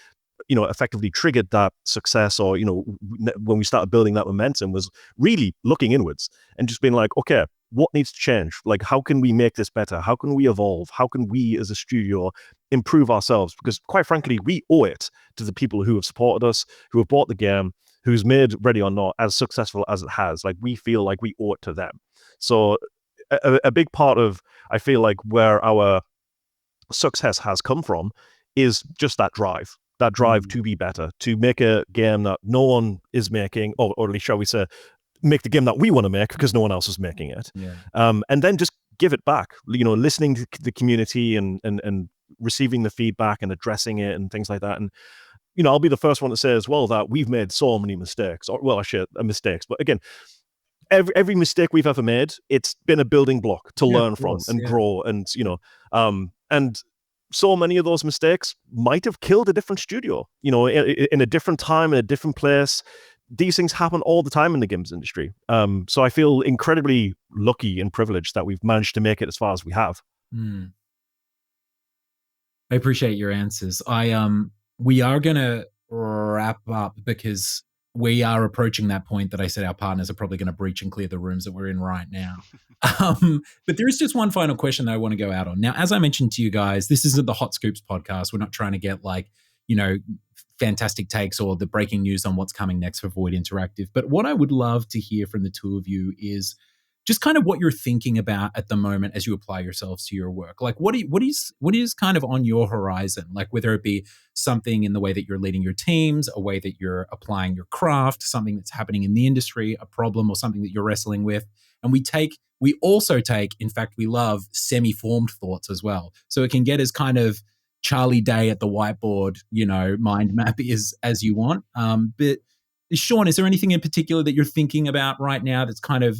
effectively triggered that success, or, when we started building that momentum, was really looking inwards and just being like, okay, what needs to change? Like, how can we make this better? How can we evolve? How can we as a studio improve ourselves? Because quite frankly, we owe it to the people who have supported us, who have bought the game, who's made Ready or Not as successful as it has. Like, we feel like we owe it to them. So a big part of, I feel like, where our success has come from is just that drive to be better, to make a game that no one is making, or at least, shall we say, make the game that we want to make because no one else is making it. And then just give it back, listening to the community and receiving the feedback and addressing it and things like that. And, I'll be the first one to say as well that we've made so many mistakes, mistakes, but again, every mistake we've ever made, it's been a building block to learn from and grow. And, and so many of those mistakes might have killed a different studio, in a different time, in a different place. These things happen all the time in the games industry. So I feel incredibly lucky and privileged that we've managed to make it as far as we have. I appreciate your answers. We are going to wrap up because we are approaching that point that I said our partners are probably going to breach and clear the rooms that we're in right now. But there is just one final question that I want to go out on. Now, as I mentioned to you guys, this isn't the Hot Scoops podcast. We're not trying to get fantastic takes or the breaking news on what's coming next for Void Interactive. But what I would love to hear from the two of you is just kind of what you're thinking about at the moment as you apply yourselves to your work. Like what is kind of on your horizon? Like whether it be something in the way that you're leading your teams, a way that you're applying your craft, something that's happening in the industry, a problem or something that you're wrestling with. And we also take, in fact, we love semi-formed thoughts as well. So it can get as kind of Charlie Day at the whiteboard, mind map as you want. But Sean, is there anything in particular that you're thinking about right now that's kind of,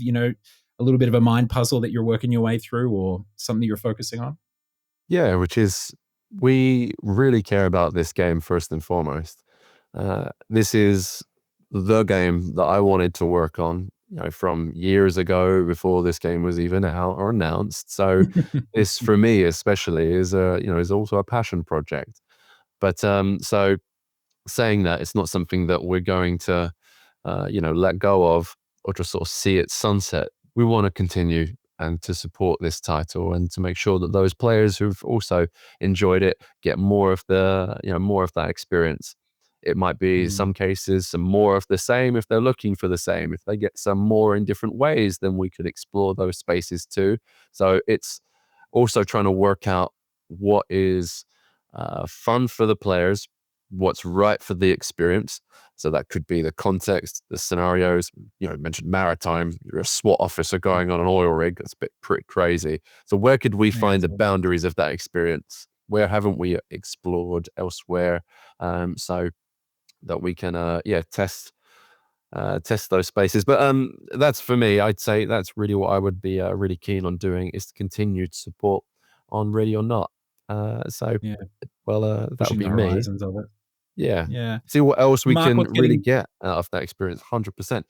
a little bit of a mind puzzle that you're working your way through or something you're focusing on? Yeah, which is we really care about this game first and foremost. This is the game that I wanted to work on, from years ago before this game was even out or announced. So this, for me especially, is also a passion project. But so saying that, it's not something that we're going to, let go of or just sort of see it sunset. We want to continue and to support this title and to make sure that those players who've also enjoyed it get more of that experience. It might be some cases some more of the same if they're looking for the same. If they get some more in different ways, then we could explore those spaces too. So it's also trying to work out what is fun for the players, what's right for the experience. So that could be the context, the scenarios. You mentioned maritime. You're a SWAT officer going on an oil rig. That's pretty crazy. So where could we find the boundaries of that experience? Where haven't we explored elsewhere? So that we can, test those spaces. But that's for me. I'd say that's really what I would be really keen on doing, is to continued support on Ready or Not. That would be me. Horizons of it. Yeah. See what else we can really get out of that experience. 100%.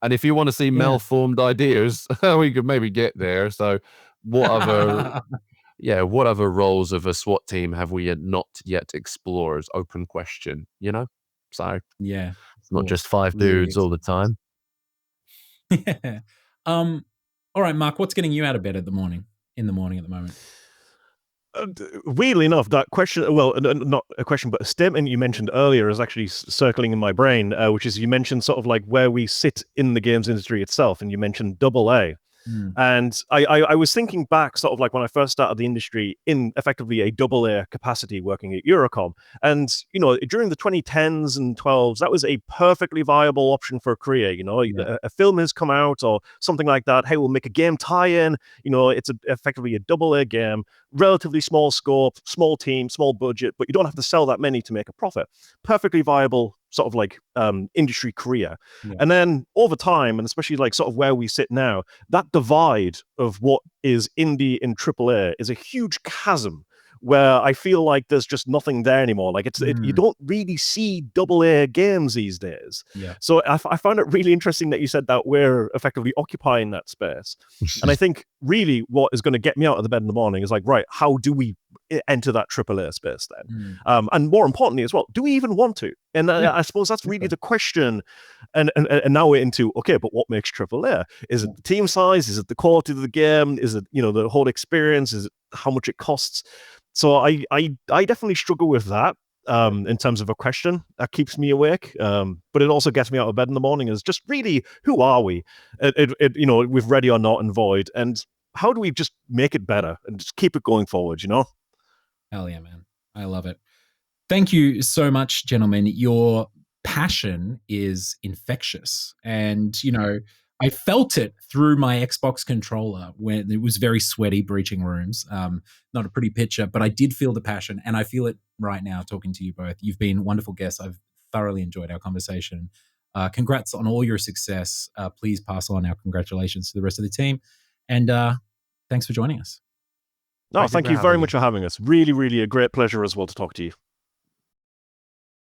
And if you want to see malformed ideas, we could maybe get there. So what other roles of a SWAT team have we not yet explored? Open question, So it's not just five dudes all the time. Yeah. All right, Mark, what's getting you out of bed in the morning at the moment? Weirdly enough, that question, well, not a question, but a statement you mentioned earlier is actually circling in my brain, which is you mentioned sort of like where we sit in the games industry itself, and you mentioned AA. And I was thinking back sort of like when I first started the industry in effectively a AA capacity working at Eurocom. And, during the 2010s and 12s, that was a perfectly viable option for a career. A film has come out or something like that. Hey, we'll make a game tie-in. It's effectively a AA game, relatively small scope, small team, small budget, but you don't have to sell that many to make a profit. Perfectly viable sort of like industry career. And then over time, and especially like sort of where we sit now, that divide of what is indie and AAA is a huge chasm where I feel like there's just nothing there anymore. Like you don't really see AA games these days. So I found it really interesting that you said that we're effectively occupying that space. And I think really what is going to get me out of the bed in the morning is like, right, how do we enter that AAA space then? And more importantly as well, do we even want to? And I suppose that's really the question. And now we're into, okay, but what makes AAA? Is it the team size? Is it the quality of the game? Is it, the whole experience? Is it how much it costs? So I definitely struggle with that in terms of a question that keeps me awake. But it also gets me out of bed in the morning is just really, who are we? With Ready or Not and Void, and how do we just make it better and just keep it going forward, Hell yeah, man. I love it. Thank you so much, gentlemen. Your passion is infectious. And, I felt it through my Xbox controller when it was very sweaty, breaching rooms. Not a pretty picture, but I did feel the passion, and I feel it right now talking to you both. You've been wonderful guests. I've thoroughly enjoyed our conversation. Congrats on all your success. Please pass on our congratulations to the rest of the team. And thanks for joining us. No, thank you very much for having us. Really, really a great pleasure as well to talk to you.